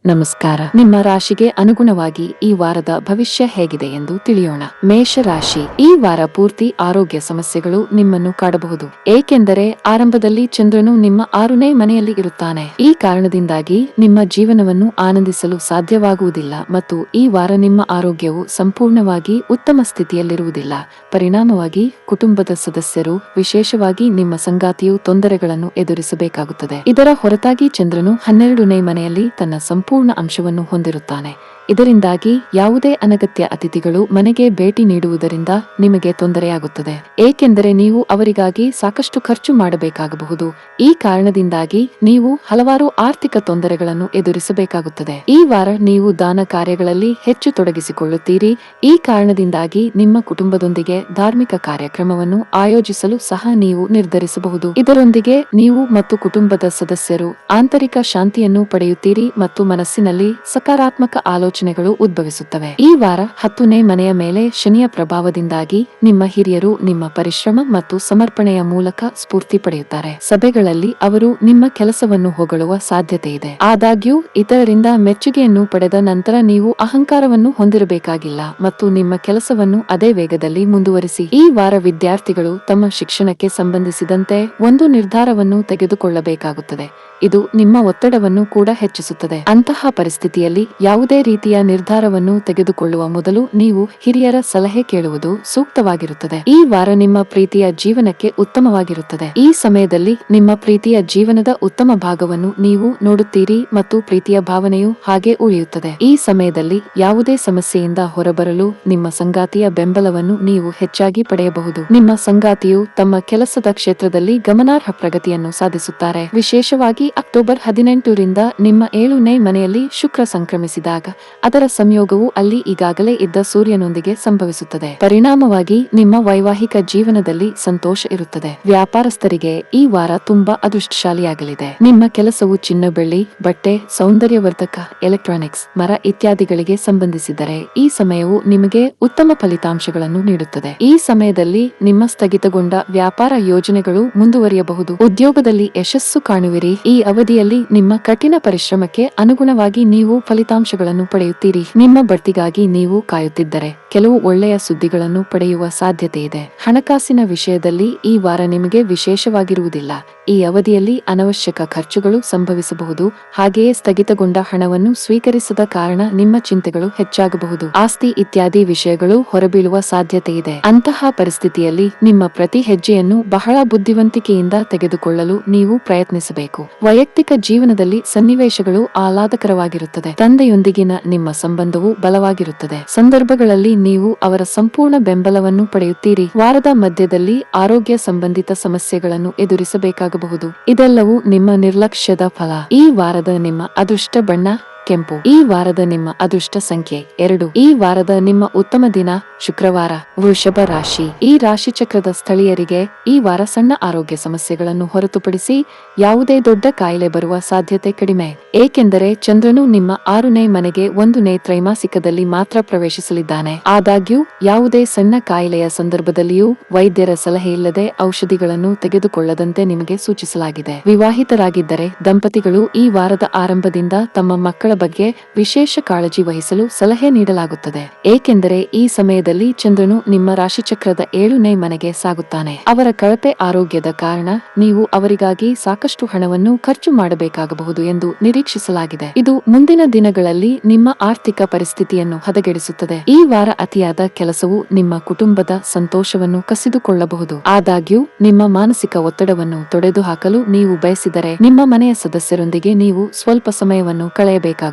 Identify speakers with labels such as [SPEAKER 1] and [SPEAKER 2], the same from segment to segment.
[SPEAKER 1] ನಮಸ್ಕಾರ. ನಿಮ್ಮ ರಾಶಿಗೆ ಅನುಗುಣವಾಗಿ ಈ ವಾರದ ಭವಿಷ್ಯ ಹೇಗಿದೆ ಎಂದು ತಿಳಿಯೋಣ. ಮೇಷ ರಾಶಿ. ಈ ವಾರ ಪೂರ್ತಿ ಆರೋಗ್ಯ ಸಮಸ್ಯೆಗಳು ನಿಮ್ಮನ್ನು ಕಾಡಬಹುದು, ಏಕೆಂದರೆ ಆರಂಭದಲ್ಲಿ ಚಂದ್ರನು ನಿಮ್ಮ 6ನೇ ಮನೆಯಲ್ಲಿ ಇರುತ್ತಾನೆ. ಈ ಕಾರಣದಿಂದಾಗಿ ನಿಮ್ಮ ಜೀವನವನ್ನು ಆನಂದಿಸಲು ಸಾಧ್ಯವಾಗುವುದಿಲ್ಲ ಮತ್ತು ಈ ವಾರ ನಿಮ್ಮ ಆರೋಗ್ಯವು ಸಂಪೂರ್ಣವಾಗಿ ಉತ್ತಮ ಸ್ಥಿತಿಯಲ್ಲಿರುವುದಿಲ್ಲ. ಪರಿಣಾಮವಾಗಿ ಕುಟುಂಬದ ಸದಸ್ಯರು, ವಿಶೇಷವಾಗಿ ನಿಮ್ಮ ಸಂಗಾತಿಯು ತೊಂದರೆಗಳನ್ನು ಎದುರಿಸಬೇಕಾಗುತ್ತದೆ. ಇದರ ಹೊರತಾಗಿ ಚಂದ್ರನು 12ನೇ ಮನೆಯಲ್ಲಿ ತನ್ನ ಸಂಪೂರ್ಣ ಅಂಶವನ್ನು ಹೊಂದಿರುತ್ತಾನೆ. ಇದರಿಂದಾಗಿ ಯಾವುದೇ ಅನಗತ್ಯ ಅತಿಥಿಗಳು ಮನೆಗೆ ಭೇಟಿ ನೀಡುವುದರಿಂದ ನಿಮಗೆ ತೊಂದರೆಯಾಗುತ್ತದೆ, ಏಕೆಂದರೆ ನೀವು ಅವರಿಗಾಗಿ ಸಾಕಷ್ಟು ಖರ್ಚು ಮಾಡಬೇಕಾಗಬಹುದು. ಈ ಕಾರಣದಿಂದಾಗಿ ನೀವು ಹಲವಾರು ಆರ್ಥಿಕ ತೊಂದರೆಗಳನ್ನು ಎದುರಿಸಬೇಕಾಗುತ್ತದೆ. ಈ ವಾರ ನೀವು ದಾನ ಕಾರ್ಯಗಳಲ್ಲಿ ಹೆಚ್ಚು ತೊಡಗಿಸಿಕೊಳ್ಳುತ್ತೀರಿ. ಈ ಕಾರಣದಿಂದಾಗಿ ನಿಮ್ಮ ಕುಟುಂಬದೊಂದಿಗೆ ಧಾರ್ಮಿಕ ಕಾರ್ಯಕ್ರಮವನ್ನು ಆಯೋಜಿಸಲು ಸಹ ನೀವು ನಿರ್ಧರಿಸಬಹುದು. ಇದರೊಂದಿಗೆ ನೀವು ಮತ್ತು ಕುಟುಂಬದ ಸದಸ್ಯರು ಆಂತರಿಕ ಶಾಂತಿಯನ್ನು ಪಡೆಯುತ್ತೀರಿ ಮತ್ತು ಮನಸ್ಸಿನಲ್ಲಿ ಸಕಾರಾತ್ಮಕ ಆಲೋಚನೆಗಳು ಉದ್ಭವಿಸುತ್ತವೆ. ಈ ವಾರ 10ನೇ ಮನೆಯ ಮೇಲೆ ಶನಿಯ ಪ್ರಭಾವದಿಂದಾಗಿ ನಿಮ್ಮ ಹಿರಿಯರು ನಿಮ್ಮ ಪರಿಶ್ರಮ ಮತ್ತು ಸಮರ್ಪಣೆಯ ಮೂಲಕ ಸ್ಫೂರ್ತಿ ಪಡೆಯುತ್ತಾರೆ. ಸಭೆಗಳಲ್ಲಿ ಅವರು ನಿಮ್ಮ ಕೆಲಸವನ್ನು ಹೊಗಳುವ ಸಾಧ್ಯತೆ ಇದೆ. ಆದಾಗ್ಯೂ ಇತರರಿಂದ ಮೆಚ್ಚುಗೆಯನ್ನು ಪಡೆದ ನಂತರ ನೀವು ಅಹಂಕಾರವನ್ನು ಹೊಂದಿರಬೇಕಾಗಿಲ್ಲ ಮತ್ತು ನಿಮ್ಮ ಕೆಲಸವನ್ನು ಅದೇ ವೇಗದಲ್ಲಿ ಮುಂದುವರಿಸಿ. ಈ ವಾರ ವಿದ್ಯಾರ್ಥಿಗಳು ತಮ್ಮ ಶಿಕ್ಷಣಕ್ಕೆ ಸಂಬಂಧಿಸಿದಂತೆ ಒಂದು ನಿರ್ಧಾರವನ್ನು ತೆಗೆದುಕೊಳ್ಳಬೇಕಾಗುತ್ತದೆ. ಇದು ನಿಮ್ಮ ಒತ್ತಡವನ್ನು ಕೂಡ ಹೆಚ್ಚಿಸುತ್ತದೆ. ಅಂತಹ ಪರಿಸ್ಥಿತಿಯಲ್ಲಿ ಯಾವುದೇ ರೀತಿಯ ನಿರ್ಧಾರವನ್ನು ತೆಗೆದುಕೊಳ್ಳುವ ಮೊದಲು ನೀವು ಹಿರಿಯರ ಸಲಹೆ ಕೇಳುವುದು ಸೂಕ್ತವಾಗಿರುತ್ತದೆ. ಈ ವಾರ ನಿಮ್ಮ ಪ್ರೀತಿಯ ಜೀವನಕ್ಕೆ ಉತ್ತಮವಾಗಿರುತ್ತದೆ. ಈ ಸಮಯದಲ್ಲಿ ನಿಮ್ಮ ಪ್ರೀತಿಯ ಜೀವನದ ಉತ್ತಮ ಭಾಗವನ್ನು ನೀವು ನೋಡುತ್ತೀರಿ ಮತ್ತು ಪ್ರೀತಿಯ ಭಾವನೆಯು ಹಾಗೆ ಉಳಿಯುತ್ತದೆ. ಈ ಸಮಯದಲ್ಲಿ ಯಾವುದೇ ಸಮಸ್ಯೆಯಿಂದ ಹೊರಬರಲು ನಿಮ್ಮ ಸಂಗಾತಿಯ ಬೆಂಬಲವನ್ನು ನೀವು ಹೆಚ್ಚಾಗಿ ಪಡೆಯಬಹುದು. ನಿಮ್ಮ ಸಂಗಾತಿಯು ತಮ್ಮ ಕೆಲಸದ ಕ್ಷೇತ್ರದಲ್ಲಿ ಗಮನಾರ್ಹ ಪ್ರಗತಿಯನ್ನು ಸಾಧಿಸುತ್ತಾರೆ. ವಿಶೇಷವಾಗಿ ಅಕ್ಟೋಬರ್ 18ರಿಂದ ನಿಮ್ಮ 7ನೇ ಮನೆಯಲ್ಲಿ ಶುಕ್ರ ಸಂಕ್ರಮಿಸಿದಾಗ ಅದರ ಸಂಯೋಗವು ಅಲ್ಲಿ ಈಗಾಗಲೇ ಇದ್ದ ಸೂರ್ಯನೊಂದಿಗೆ ಸಂಭವಿಸುತ್ತದೆ. ಪರಿಣಾಮವಾಗಿ ನಿಮ್ಮ ವೈವಾಹಿಕ ಜೀವನದಲ್ಲಿ ಸಂತೋಷ ಇರುತ್ತದೆ. ವ್ಯಾಪಾರಸ್ಥರಿಗೆ ಈ ವಾರ ತುಂಬಾ ಅದೃಷ್ಟಶಾಲಿಯಾಗಲಿದೆ. ನಿಮ್ಮ ಕೆಲಸವು ಚಿನ್ನ, ಬೆಳ್ಳಿ, ಬಟ್ಟೆ, ಸೌಂದರ್ಯವರ್ಧಕ, ಎಲೆಕ್ಟ್ರಾನಿಕ್ಸ್, ಮರ ಇತ್ಯಾದಿಗಳಿಗೆ ಸಂಬಂಧಿಸಿದರೆ ಈ ಸಮಯವು ನಿಮಗೆ ಉತ್ತಮ ಫಲಿತಾಂಶಗಳನ್ನು ನೀಡುತ್ತದೆ. ಈ ಸಮಯದಲ್ಲಿ ನಿಮ್ಮ ಸ್ಥಗಿತಗೊಂಡ ವ್ಯಾಪಾರ ಯೋಜನೆಗಳು ಮುಂದುವರಿಯಬಹುದು. ಉದ್ಯೋಗದಲ್ಲಿ ಯಶಸ್ಸು ಕಾಣುವಿರಿ. ಈ ಅವಧಿಯಲ್ಲಿ ನಿಮ್ಮ ಕಠಿಣ ಪರಿಶ್ರಮಕ್ಕೆ ಅನುಗುಣವಾಗಿ ನೀವು ಫಲಿತಾಂಶಗಳನ್ನು ಪಡೆಯುತ್ತೀರಿ. ನಿಮ್ಮ ಬಡ್ತಿಗಾಗಿ ನೀವು ಕಾಯುತ್ತಿದ್ದರೆ ಕೆಲವು ಒಳ್ಳೆಯ ಸುದ್ದಿಗಳನ್ನು ಪಡೆಯುವ ಸಾಧ್ಯತೆ ಇದೆ. ಹಣಕಾಸಿನ ವಿಷಯದಲ್ಲಿ ಈ ವಾರ ನಿಮಗೆ ವಿಶೇಷವಾಗಿರುವುದಿಲ್ಲ. ಈ ಅವಧಿಯಲ್ಲಿ ಅನವಶ್ಯಕ ಖರ್ಚುಗಳು ಸಂಭವಿಸಬಹುದು. ಹಾಗೆಯೇ ಸ್ಥಗಿತಗೊಂಡ ಹಣವನ್ನು ಸ್ವೀಕರಿಸದ ಕಾರಣ ನಿಮ್ಮ ಚಿಂತೆಗಳು ಹೆಚ್ಚಾಗಬಹುದು. ಆಸ್ತಿ ಇತ್ಯಾದಿ ವಿಷಯಗಳು ಹೊರಬೀಳುವ ಸಾಧ್ಯತೆ ಇದೆ. ಅಂತಹ ಪರಿಸ್ಥಿತಿಯಲ್ಲಿ ನಿಮ್ಮ ಪ್ರತಿ ಹೆಜ್ಜೆಯನ್ನು ಬಹಳ ಬುದ್ಧಿವಂತಿಕೆಯಿಂದ ತೆಗೆದುಕೊಳ್ಳಲು ನೀವು ಪ್ರಯತ್ನಿಸಬೇಕು. ವೈಯಕ್ತಿಕ ಜೀವನದಲ್ಲಿ ಸನ್ನಿವೇಶಗಳು ಆಹ್ಲಾದಕರವಾಗಿರುತ್ತದೆ. ತಂದೆಯೊಂದಿಗಿನ ನಿಮ್ಮ ಸಂಬಂಧವು ಬಲವಾಗಿರುತ್ತದೆ. ಸಂದರ್ಭಗಳಲ್ಲಿ ನೀವು ಅವರ ಸಂಪೂರ್ಣ ಬೆಂಬಲವನ್ನು ಪಡೆಯುತ್ತೀರಿ. ವಾರದ ಮಧ್ಯದಲ್ಲಿ ಆರೋಗ್ಯ ಸಂಬಂಧಿತ ಸಮಸ್ಯೆಗಳನ್ನು ಎದುರಿಸಬೇಕಾಗಬಹುದು. ಇದೆಲ್ಲವೂ ನಿಮ್ಮ ನಿರ್ಲಕ್ಷ್ಯದ ಫಲ. ಈ ವಾರದ ನಿಮ್ಮ ಅದೃಷ್ಟ ಬಣ್ಣ ಕೆಂಪು. ಈ ವಾರದ ನಿಮ್ಮ ಅದೃಷ್ಟ ಸಂಖ್ಯೆ 2. ಈ ವಾರದ ನಿಮ್ಮ ಉತ್ತಮ ದಿನ ಶುಕ್ರವಾರ. ವೃಷಭ ರಾಶಿ. ಈ ರಾಶಿ ಚಕ್ರದ ಸ್ಥಳೀಯರಿಗೆ ಈ ವಾರ ಸಣ್ಣ ಆರೋಗ್ಯ ಸಮಸ್ಯೆಗಳನ್ನು ಹೊರತುಪಡಿಸಿ ಯಾವುದೇ ದೊಡ್ಡ ಕಾಯಿಲೆ ಬರುವ ಸಾಧ್ಯತೆ ಕಡಿಮೆ, ಏಕೆಂದರೆ ಚಂದ್ರನು ನಿಮ್ಮ 6ನೇ ಮನೆಗೆ 1ನೇ ತ್ರೈಮಾಸಿಕದಲ್ಲಿ ಮಾತ್ರ ಪ್ರವೇಶಿಸಲಿದ್ದಾನೆ. ಆದಾಗ್ಯೂ ಯಾವುದೇ ಸಣ್ಣ ಕಾಯಿಲೆಯ ಸಂದರ್ಭದಲ್ಲಿಯೂ ವೈದ್ಯರ ಸಲಹೆಯಿಲ್ಲದೆ ಔಷಧಿಗಳನ್ನು ತೆಗೆದುಕೊಳ್ಳದಂತೆ ನಿಮಗೆ ಸೂಚಿಸಲಾಗಿದೆ. ವಿವಾಹಿತರಾಗಿದ್ದರೆ ದಂಪತಿಗಳು ಈ ವಾರದ ಆರಂಭದಿಂದ ತಮ್ಮ ಮಕ್ಕಳ ಬಗ್ಗೆ ವಿಶೇಷ ಕಾಳಜಿ ವಹಿಸಲು ಸಲಹೆ ನೀಡಲಾಗುತ್ತದೆ, ಏಕೆಂದರೆ ಈ ಸಮಯದಲ್ಲಿ ಚಂದ್ರನು ನಿಮ್ಮ ರಾಶಿಚಕ್ರದ 7ನೇ ಮನೆಗೆ ಸಾಗುತ್ತಾನೆ. ಅವರ ಕಳಪೆ ಆರೋಗ್ಯದ ಕಾರಣ ನೀವು ಅವರಿಗಾಗಿ ಸಾಕಷ್ಟು ಹಣವನ್ನು ಖರ್ಚು ಮಾಡಬೇಕಾಗಬಹುದು ಎಂದು ನಿರೀಕ್ಷಿಸಲಾಗಿದೆ. ಇದು ಮುಂದಿನ ದಿನಗಳಲ್ಲಿ ನಿಮ್ಮ ಆರ್ಥಿಕ ಪರಿಸ್ಥಿತಿಯನ್ನು ಹದಗೆಡಿಸುತ್ತದೆ. ಈ ವಾರ ಅತಿಯಾದ ಕೆಲಸವು ನಿಮ್ಮ ಕುಟುಂಬದ ಸಂತೋಷವನ್ನು ಕಸಿದುಕೊಳ್ಳಬಹುದು. ಆದಾಗ್ಯೂ ನಿಮ್ಮ ಮಾನಸಿಕ ಒತ್ತಡವನ್ನು ತೊಡೆದುಹಾಕಲು ನೀವು ಬಯಸಿದರೆ ನಿಮ್ಮ ಮನೆಯ ಸದಸ್ಯರೊಂದಿಗೆ ನೀವು ಸ್ವಲ್ಪ ಸಮಯವನ್ನು ಕಳೆಯಬೇಕಾಗುತ್ತದೆ.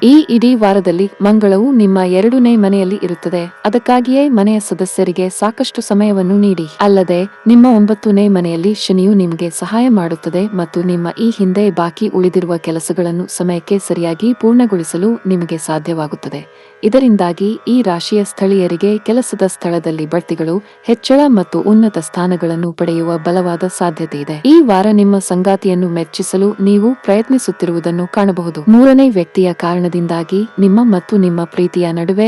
[SPEAKER 1] ಈ ಇಡೀ ವಾರದಲ್ಲಿ ಮಂಗಳವು ನಿಮ್ಮ 2ನೇ ಮನೆಯಲ್ಲಿ ಇರುತ್ತದೆ. ಅದಕ್ಕಾಗಿಯೇ ಮನೆಯ ಸದಸ್ಯರಿಗೆ ಸಾಕಷ್ಟು ಸಮಯವನ್ನು ನೀಡಿ. ಅಲ್ಲದೆ ನಿಮ್ಮ 9ನೇ ಮನೆಯಲ್ಲಿ ಶನಿಯು ನಿಮಗೆ ಸಹಾಯ ಮಾಡುತ್ತದೆ ಮತ್ತು ನಿಮ್ಮ ಈ ಹಿಂದೆ ಬಾಕಿ ಉಳಿದಿರುವ ಕೆಲಸಗಳನ್ನು ಸಮಯಕ್ಕೆ ಸರಿಯಾಗಿ ಪೂರ್ಣಗೊಳಿಸಲು ನಿಮಗೆ ಸಾಧ್ಯವಾಗುತ್ತದೆ. ಇದರಿಂದಾಗಿ ಈ ರಾಶಿಯ ಸ್ಥಳೀಯರಿಗೆ ಕೆಲಸದ ಸ್ಥಳದಲ್ಲಿ ಬಡ್ತಿಗಳು, ಹೆಚ್ಚಳ ಮತ್ತು ಉನ್ನತ ಸ್ಥಾನಗಳನ್ನು ಪಡೆಯುವ ಬಲವಾದ ಸಾಧ್ಯತೆ ಇದೆ. ಈ ವಾರ ನಿಮ್ಮ ಸಂಗಾತಿಯನ್ನು ಮೆಚ್ಚಿಸಲು ನೀವು ಪ್ರಯತ್ನಿಸುತ್ತಿರುವುದನ್ನು ಕಾಣಬಹುದು. 3ನೇ ವ್ಯಕ್ತಿಯ ರೀತಿಯ ಕಾರಣದಿಂದಾಗಿ ನಿಮ್ಮ ಮತ್ತು ನಿಮ್ಮ ಪ್ರೀತಿಯ ನಡುವೆ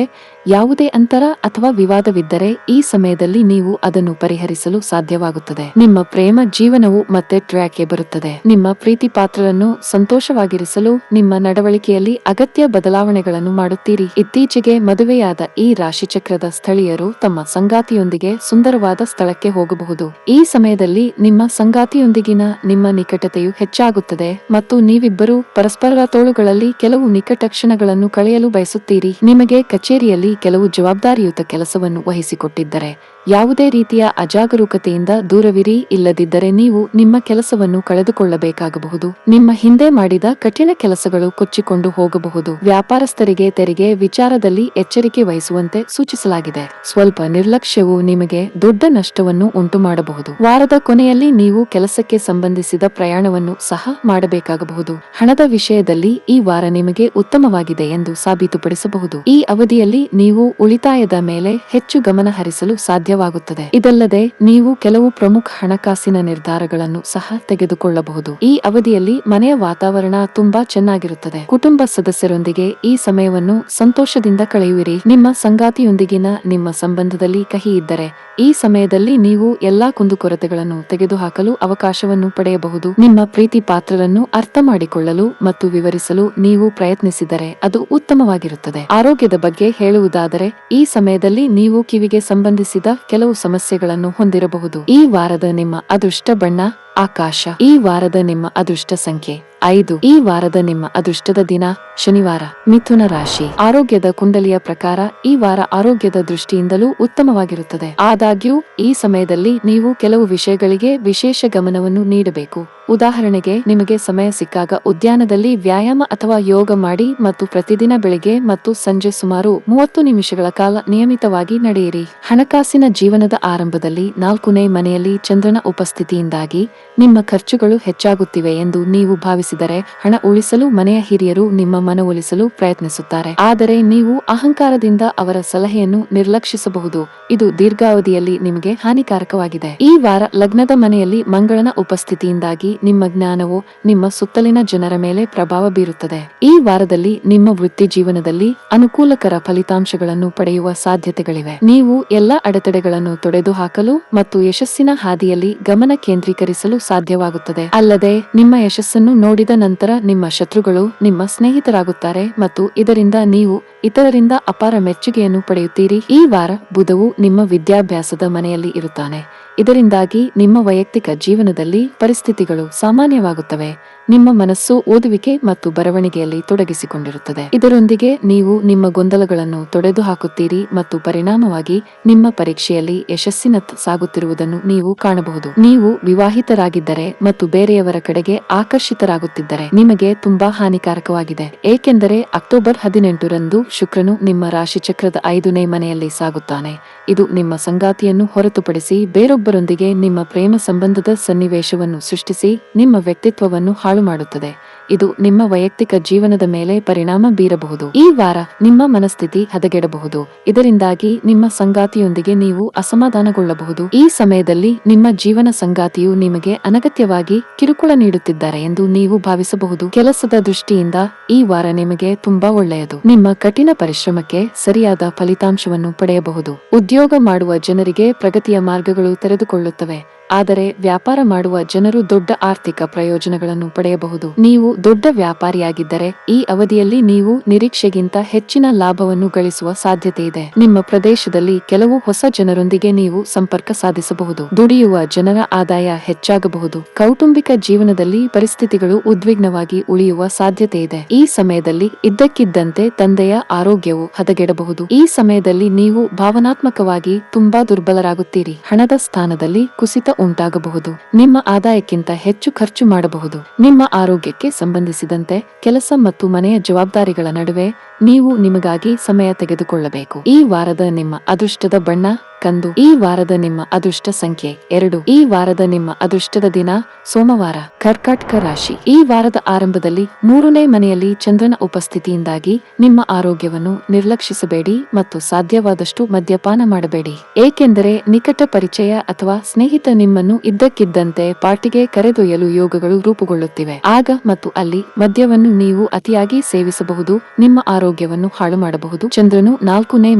[SPEAKER 1] ಯಾವುದೇ ಅಂತರ ಅಥವಾ ವಿವಾದವಿದ್ದರೆ ಈ ಸಮಯದಲ್ಲಿ ನೀವು ಅದನ್ನು ಪರಿಹರಿಸಲು ಸಾಧ್ಯವಾಗುತ್ತದೆ. ನಿಮ್ಮ ಪ್ರೇಮ ಜೀವನವು ಮತ್ತೆ ಟ್ರ್ಯಾಕ್ಗೆ ಬರುತ್ತದೆ. ನಿಮ್ಮ ಪ್ರೀತಿ ಪಾತ್ರರನ್ನು ಸಂತೋಷವಾಗಿರಿಸಲು ನಿಮ್ಮ ನಡವಳಿಕೆಯಲ್ಲಿ ಅಗತ್ಯ ಬದಲಾವಣೆಗಳನ್ನು ಮಾಡುತ್ತೀರಿ. ಇತ್ತೀಚೆಗೆ ಮದುವೆಯಾದ ಈ ರಾಶಿಚಕ್ರದ ಸ್ಥಳೀಯರು ತಮ್ಮ ಸಂಗಾತಿಯೊಂದಿಗೆ ಸುಂದರವಾದ ಸ್ಥಳಕ್ಕೆ ಹೋಗಬಹುದು. ಈ ಸಮಯದಲ್ಲಿ ನಿಮ್ಮ ಸಂಗಾತಿಯೊಂದಿಗಿನ ನಿಮ್ಮ ನಿಕಟತೆಯು ಹೆಚ್ಚಾಗುತ್ತದೆ ಮತ್ತು ನೀವಿಬ್ಬರೂ ಪರಸ್ಪರರ ತೋಳುಗಳಲ್ಲಿ ಕೆಲವು ನಿಕಟ ಕ್ಷಣಗಳನ್ನು ಕಳೆಯಲು ಬಯಸುತ್ತೀರಿ. ನಿಮಗೆ ಕಚೇರಿಯಲ್ಲಿ ಕೆಲವು ಜವಾಬ್ದಾರಿಯುತ ಕೆಲಸವನ್ನು ವಹಿಸಿಕೊಟ್ಟಿದ್ದರೆ ಯಾವುದೇ ರೀತಿಯ ಅಜಾಗರೂಕತೆಯಿಂದ ದೂರವಿರಿ. ಇಲ್ಲದಿದ್ದರೆ ನೀವು ನಿಮ್ಮ ಕೆಲಸವನ್ನು ಕಳೆದುಕೊಳ್ಳಬೇಕಾಗಬಹುದು. ನಿಮ್ಮ ಹಿಂದೆ ಮಾಡಿದ ಕಠಿಣ ಕೆಲಸಗಳು ಕೊಚ್ಚಿಕೊಂಡು ಹೋಗಬಹುದು. ವ್ಯಾಪಾರಸ್ಥರಿಗೆ ತೆರಿಗೆ ವಿಚಾರದಲ್ಲಿ ಎಚ್ಚರಿಕೆ ವಹಿಸುವಂತೆ ಸೂಚಿಸಲಾಗಿದೆ. ಸ್ವಲ್ಪ ನಿರ್ಲಕ್ಷ್ಯವು ನಿಮಗೆ ದೊಡ್ಡ ನಷ್ಟವನ್ನು ಉಂಟು ಮಾಡಬಹುದು. ವಾರದ ಕೊನೆಯಲ್ಲಿ ನೀವು ಕೆಲಸಕ್ಕೆ ಸಂಬಂಧಿಸಿದ ಪ್ರಯಾಣವನ್ನು ಸಹ ಮಾಡಬೇಕಾಗಬಹುದು. ಹಣದ ವಿಷಯದಲ್ಲಿ ಈ ವಾರ ನಿಮಗೆ ಉತ್ತಮವಾಗಿದೆ ಎಂದು ಸಾಬೀತುಪಡಿಸಬಹುದು. ಈ ಅವಧಿಯಲ್ಲಿ ನೀವು ಉಳಿತಾಯದ ಮೇಲೆ ಹೆಚ್ಚು ಗಮನ ಹರಿಸಲು ಸಾಧ್ಯವಾಗುತ್ತದೆ. ಇದಲ್ಲದೆ ನೀವು ಕೆಲವು ಪ್ರಮುಖ ಹಣಕಾಸಿನ ನಿರ್ಧಾರಗಳನ್ನು ಸಹ ತೆಗೆದುಕೊಳ್ಳಬಹುದು. ಈ ಅವಧಿಯಲ್ಲಿ ಮನೆಯ ವಾತಾವರಣ ತುಂಬಾ ಚೆನ್ನಾಗಿರುತ್ತದೆ. ಕುಟುಂಬ ಸದಸ್ಯರೊಂದಿಗೆ ಈ ಸಮಯವನ್ನು ಸಂತೋಷದಿಂದ ಕಳೆಯುವಿರಿ. ನಿಮ್ಮ ಸಂಗಾತಿಯೊಂದಿಗಿನ ನಿಮ್ಮ ಸಂಬಂಧದಲ್ಲಿ ಕಹಿ ಇದ್ದರೆ ಈ ಸಮಯದಲ್ಲಿ ನೀವು ಎಲ್ಲಾ ಕುಂದುಕೊರತೆಗಳನ್ನು ತೆಗೆದುಹಾಕಲು ಅವಕಾಶವನ್ನು ಪಡೆಯಬಹುದು. ನಿಮ್ಮ ಪ್ರೀತಿ ಪಾತ್ರರನ್ನು ಅರ್ಥ ಮಾಡಿಕೊಳ್ಳಲು ಮತ್ತು ವಿವರಿಸಲು ನೀವು ಪ್ರಯತ್ನಿಸಿದರೆ ಅದು ಉತ್ತಮವಾಗಿರುತ್ತದೆ. ಆರೋಗ್ಯದ ಬಗ್ಗೆ ಹೇಳುವುದಾದರೆ ಈ ಸಮಯದಲ್ಲಿ ನೀವು ಕಿವಿಗೆ ಸಂಬಂಧಿಸಿದ ಕೆಲವು ಸಮಸ್ಯೆಗಳನ್ನು ಹೊಂದಿರಬಹುದು. ಈ ವಾರದ ನಿಮ್ಮ ಅದೃಷ್ಟ ಬಣ್ಣ ಆಕಾಶ. ಈ ವಾರದ ನಿಮ್ಮ ಅದೃಷ್ಟ ಸಂಖ್ಯೆ 5. ಈ ವಾರದ ನಿಮ್ಮ ಅದೃಷ್ಟದ ದಿನ ಶನಿವಾರ. ಮಿಥುನ ರಾಶಿ. ಆರೋಗ್ಯದ ಕುಂಡಲಿಯ ಪ್ರಕಾರ ಈ ವಾರ ಆರೋಗ್ಯದ ದೃಷ್ಟಿಯಿಂದಲೂ ಉತ್ತಮವಾಗಿರುತ್ತದೆ. ಆದಾಗ್ಯೂ ಈ ಸಮಯದಲ್ಲಿ ನೀವು ಕೆಲವು ವಿಷಯಗಳಿಗೆ ವಿಶೇಷ ಗಮನವನ್ನು ನೀಡಬೇಕು. ಉದಾಹರಣೆಗೆ, ನಿಮಗೆ ಸಮಯ ಸಿಕ್ಕಾಗ ಉದ್ಯಾನದಲ್ಲಿ ವ್ಯಾಯಾಮ ಅಥವಾ ಯೋಗ ಮಾಡಿ ಮತ್ತು ಪ್ರತಿದಿನ ಬೆಳಿಗ್ಗೆ ಮತ್ತು ಸಂಜೆ ಸುಮಾರು 30 ನಿಮಿಷಗಳ ಕಾಲ ನಿಯಮಿತವಾಗಿ ನಡೆಯಿರಿ. ಹಣಕಾಸಿನ ಜೀವನದ ಆರಂಭದಲ್ಲಿ 4ನೇ ಮನೆಯಲ್ಲಿ ಚಂದ್ರನ ಉಪಸ್ಥಿತಿಯಿಂದಾಗಿ ನಿಮ್ಮ ಖರ್ಚುಗಳು ಹೆಚ್ಚಾಗುತ್ತಿವೆ ಎಂದು ನೀವು ಭಾವಿಸಿದರೆ ಹಣ ಉಳಿಸಲು ಮನೆಯ ಹಿರಿಯರು ನಿಮ್ಮ ಮನವೊಲಿಸಲು ಪ್ರಯತ್ನಿಸುತ್ತಾರೆ. ಆದರೆ ನೀವು ಅಹಂಕಾರದಿಂದ ಅವರ ಸಲಹೆಯನ್ನು ನಿರ್ಲಕ್ಷಿಸಬಹುದು. ಇದು ದೀರ್ಘಾವಧಿಯಲ್ಲಿ ನಿಮಗೆ ಹಾನಿಕಾರಕವಾಗಿದೆ. ಈ ವಾರ ಲಗ್ನದ ಮನೆಯಲ್ಲಿ ಮಂಗಳನ ಉಪಸ್ಥಿತಿಯಿಂದಾಗಿ ನಿಮ್ಮ ಜ್ಞಾನವು ನಿಮ್ಮ ಸುತ್ತಲಿನ ಜನರ ಮೇಲೆ ಪ್ರಭಾವ ಬೀರುತ್ತದೆ. ಈ ವಾರದಲ್ಲಿ ನಿಮ್ಮ ವೃತ್ತಿ ಜೀವನದಲ್ಲಿ ಅನುಕೂಲಕರ ಫಲಿತಾಂಶಗಳನ್ನು ಪಡೆಯುವ ಸಾಧ್ಯತೆಗಳಿವೆ. ನೀವು ಎಲ್ಲ ಅಡೆತಡೆಗಳನ್ನು ತೊಡೆದುಹಾಕಲು ಮತ್ತು ಯಶಸ್ಸಿನ ಹಾದಿಯಲ್ಲಿ ಗಮನ ಕೇಂದ್ರೀಕರಿಸಲು ಸಾಧ್ಯವಾಗುತ್ತದೆ. ಅಲ್ಲದೆ ನಿಮ್ಮ ಯಶಸ್ಸನ್ನು ನೋಡಿದ ನಂತರ ನಿಮ್ಮ ಶತ್ರುಗಳು ನಿಮ್ಮ ಸ್ನೇಹಿತರಾಗುತ್ತಾರೆ ಮತ್ತು ಇದರಿಂದ ನೀವು ಇತರರಿಂದ ಅಪಾರ ಮೆಚ್ಚುಗೆಯನ್ನು ಪಡೆಯುತ್ತೀರಿ. ಈ ವಾರ ಬುಧವು ನಿಮ್ಮ ವಿದ್ಯಾಭ್ಯಾಸದ ಮನೆಯಲ್ಲಿ ಇರುತ್ತಾನೆ. ಇದರಿಂದಾಗಿ ನಿಮ್ಮ ವೈಯಕ್ತಿಕ ಜೀವನದಲ್ಲಿ ಪರಿಸ್ಥಿತಿಗಳು ಸಾಮಾನ್ಯವಾಗುತ್ತವೆ. ನಿಮ್ಮ ಮನಸ್ಸು ಓದುವಿಕೆ ಮತ್ತು ಬರವಣಿಗೆಯಲ್ಲಿ ತೊಡಗಿಸಿಕೊಂಡಿರುತ್ತದೆ. ಇದರೊಂದಿಗೆ ನೀವು ನಿಮ್ಮ ಗೊಂದಲಗಳನ್ನು ತೊಡೆದುಹಾಕುತ್ತೀರಿ ಮತ್ತು ಪರಿಣಾಮವಾಗಿ ನಿಮ್ಮ ಪರೀಕ್ಷೆಯಲ್ಲಿ ಯಶಸ್ಸಿನತ್ತ ಸಾಗುತ್ತಿರುವುದನ್ನು ನೀವು ಕಾಣಬಹುದು. ನೀವು ವಿವಾಹಿತರಾಗಿದ್ದರೆ ಮತ್ತು ಬೇರೆಯವರ ಕಡೆಗೆ ಆಕರ್ಷಿತರಾಗುತ್ತಿದ್ದರೆ ನಿಮಗೆ ತುಂಬಾ ಹಾನಿಕಾರಕವಾಗಿದೆ. ಏಕೆಂದರೆ ಅಕ್ಟೋಬರ್ 18ರಂದು ಶುಕ್ರನು ನಿಮ್ಮ ರಾಶಿಚಕ್ರದ 5ನೇ ಮನೆಯಲ್ಲಿ ಸಾಗುತ್ತಾನೆ. ಇದು ನಿಮ್ಮ ಸಂಗಾತಿಯನ್ನು ಹೊರತುಪಡಿಸಿ ಬೇರೊಬ್ಬರೊಂದಿಗೆ ನಿಮ್ಮ ಪ್ರೇಮ ಸಂಬಂಧದ ಸನ್ನಿವೇಶವನ್ನು ಸೃಷ್ಟಿಸಿ ನಿಮ್ಮ ವ್ಯಕ್ತಿತ್ವವನ್ನು ಹಾಳು ಮಾಡುತ್ತದೆ. ಇದು ನಿಮ್ಮ ವೈಯಕ್ತಿಕ ಜೀವನದ ಮೇಲೆ ಪರಿಣಾಮ ಬೀರಬಹುದು. ಈ ವಾರ ನಿಮ್ಮ ಮನಸ್ಥಿತಿ ಹದಗೆಡಬಹುದು. ಇದರಿಂದಾಗಿ ನಿಮ್ಮ ಸಂಗಾತಿಯೊಂದಿಗೆ ನೀವು ಅಸಮಾಧಾನಗೊಳ್ಳಬಹುದು. ಈ ಸಮಯದಲ್ಲಿ ನಿಮ್ಮ ಜೀವನ ಸಂಗಾತಿಯು ನಿಮಗೆ ಅನಗತ್ಯವಾಗಿ ಕಿರುಕುಳ ನೀಡುತ್ತಿದ್ದಾರೆ ಎಂದು ನೀವು ಭಾವಿಸಬಹುದು. ಕೆಲಸದ ದೃಷ್ಟಿಯಿಂದ ಈ ವಾರ ನಿಮಗೆ ತುಂಬಾ ಒಳ್ಳೆಯದು. ನಿಮ್ಮ ಕಠಿಣ ಪರಿಶ್ರಮಕ್ಕೆ ಸರಿಯಾದ ಫಲಿತಾಂಶವನ್ನು ಪಡೆಯಬಹುದು. ಉದ್ಯೋಗ ಮಾಡುವ ಜನರಿಗೆ ಪ್ರಗತಿಯ ಮಾರ್ಗಗಳು ತೆರೆದುಕೊಳ್ಳುತ್ತವೆ. ಆದರೆ ವ್ಯಾಪಾರ ಮಾಡುವ ಜನರು ದೊಡ್ಡ ಆರ್ಥಿಕ ಪ್ರಯೋಜನಗಳನ್ನು ಪಡೆಯಬಹುದು. ನೀವು ದೊಡ್ಡ ವ್ಯಾಪಾರಿಯಾಗಿದ್ದರೆ ಈ ಅವಧಿಯಲ್ಲಿ ನೀವು ನಿರೀಕ್ಷೆಗಿಂತ ಹೆಚ್ಚಿನ ಲಾಭವನ್ನು ಗಳಿಸುವ ಸಾಧ್ಯತೆ ಇದೆ. ನಿಮ್ಮ ಪ್ರದೇಶದಲ್ಲಿ ಕೆಲವು ಹೊಸ ಜನರೊಂದಿಗೆ ನೀವು ಸಂಪರ್ಕ ಸಾಧಿಸಬಹುದು. ದುಡಿಯುವ ಜನರ ಆದಾಯ ಹೆಚ್ಚಾಗಬಹುದು. ಕೌಟುಂಬಿಕ ಜೀವನದಲ್ಲಿ ಪರಿಸ್ಥಿತಿಗಳು ಉದ್ವಿಗ್ನವಾಗಿ ಉಳಿಯುವ ಸಾಧ್ಯತೆ ಇದೆ. ಈ ಸಮಯದಲ್ಲಿ ಇದ್ದಕ್ಕಿದ್ದಂತೆ ತಂದೆಯ ಆರೋಗ್ಯವು ಹದಗೆಡಬಹುದು. ಈ ಸಮಯದಲ್ಲಿ ನೀವು ಭಾವನಾತ್ಮಕವಾಗಿ ತುಂಬಾ ದುರ್ಬಲರಾಗುತ್ತೀರಿ. ಹಣದ ಸ್ಥಾನದಲ್ಲಿ ಕುಸಿತ ಉಂಟಾಗಬಹುದು. ನಿಮ್ಮ ಆದಾಯಕ್ಕಿಂತ ಹೆಚ್ಚು ಖರ್ಚು ಮಾಡಬಹುದು. ನಿಮ್ಮ ಆರೋಗ್ಯಕ್ಕೆ ಸಂಬಂಧಿಸಿದಂತೆ ಕೆಲಸ ಮತ್ತು ಮನೆಯ ಜವಾಬ್ದಾರಿಗಳ ನಡುವೆ ನೀವು ನಿಮಗಾಗಿ ಸಮಯ ತೆಗೆದುಕೊಳ್ಳಬೇಕು. ಈ ವಾರದ ನಿಮ್ಮ ಅದೃಷ್ಟದ ಬಣ್ಣ ಕಂದು. ಈ ವಾರದ ನಿಮ್ಮ ಅದೃಷ್ಟ ಸಂಖ್ಯೆ 2. ಈ ವಾರದ ನಿಮ್ಮ ಅದೃಷ್ಟದ ದಿನ ಸೋಮವಾರ. ಕರ್ಕಾಟಕ ರಾಶಿ. ಈ ವಾರದ ಆರಂಭದಲ್ಲಿ 3ನೇ ಮನೆಯಲ್ಲಿ ಚಂದ್ರನ ಉಪಸ್ಥಿತಿಯಿಂದಾಗಿ ನಿಮ್ಮ ಆರೋಗ್ಯವನ್ನು ನಿರ್ಲಕ್ಷಿಸಬೇಡಿ ಮತ್ತು ಸಾಧ್ಯವಾದಷ್ಟು ಮದ್ಯಪಾನ ಮಾಡಬೇಡಿ, ಏಕೆಂದರೆ ನಿಕಟ ಪರಿಚಯ ಅಥವಾ ಸ್ನೇಹಿತ ನಿಮ್ಮನ್ನು ಇದ್ದಕ್ಕಿದ್ದಂತೆ ಪಾರ್ಟಿಗೆ ಕರೆದೊಯ್ಯಲು ಯೋಗಗಳು ರೂಪುಗೊಳ್ಳುತ್ತಿವೆ. ಆಗ ಮತ್ತು ಅಲ್ಲಿ ಮದ್ಯವನ್ನು ನೀವು ಅತಿಯಾಗಿ ಸೇವಿಸಬಹುದು, ನಿಮ್ಮ ಆರೋಗ್ಯವನ್ನು ಹಾಳು ಮಾಡಬಹುದು. ಚಂದ್ರನು 4ನೇ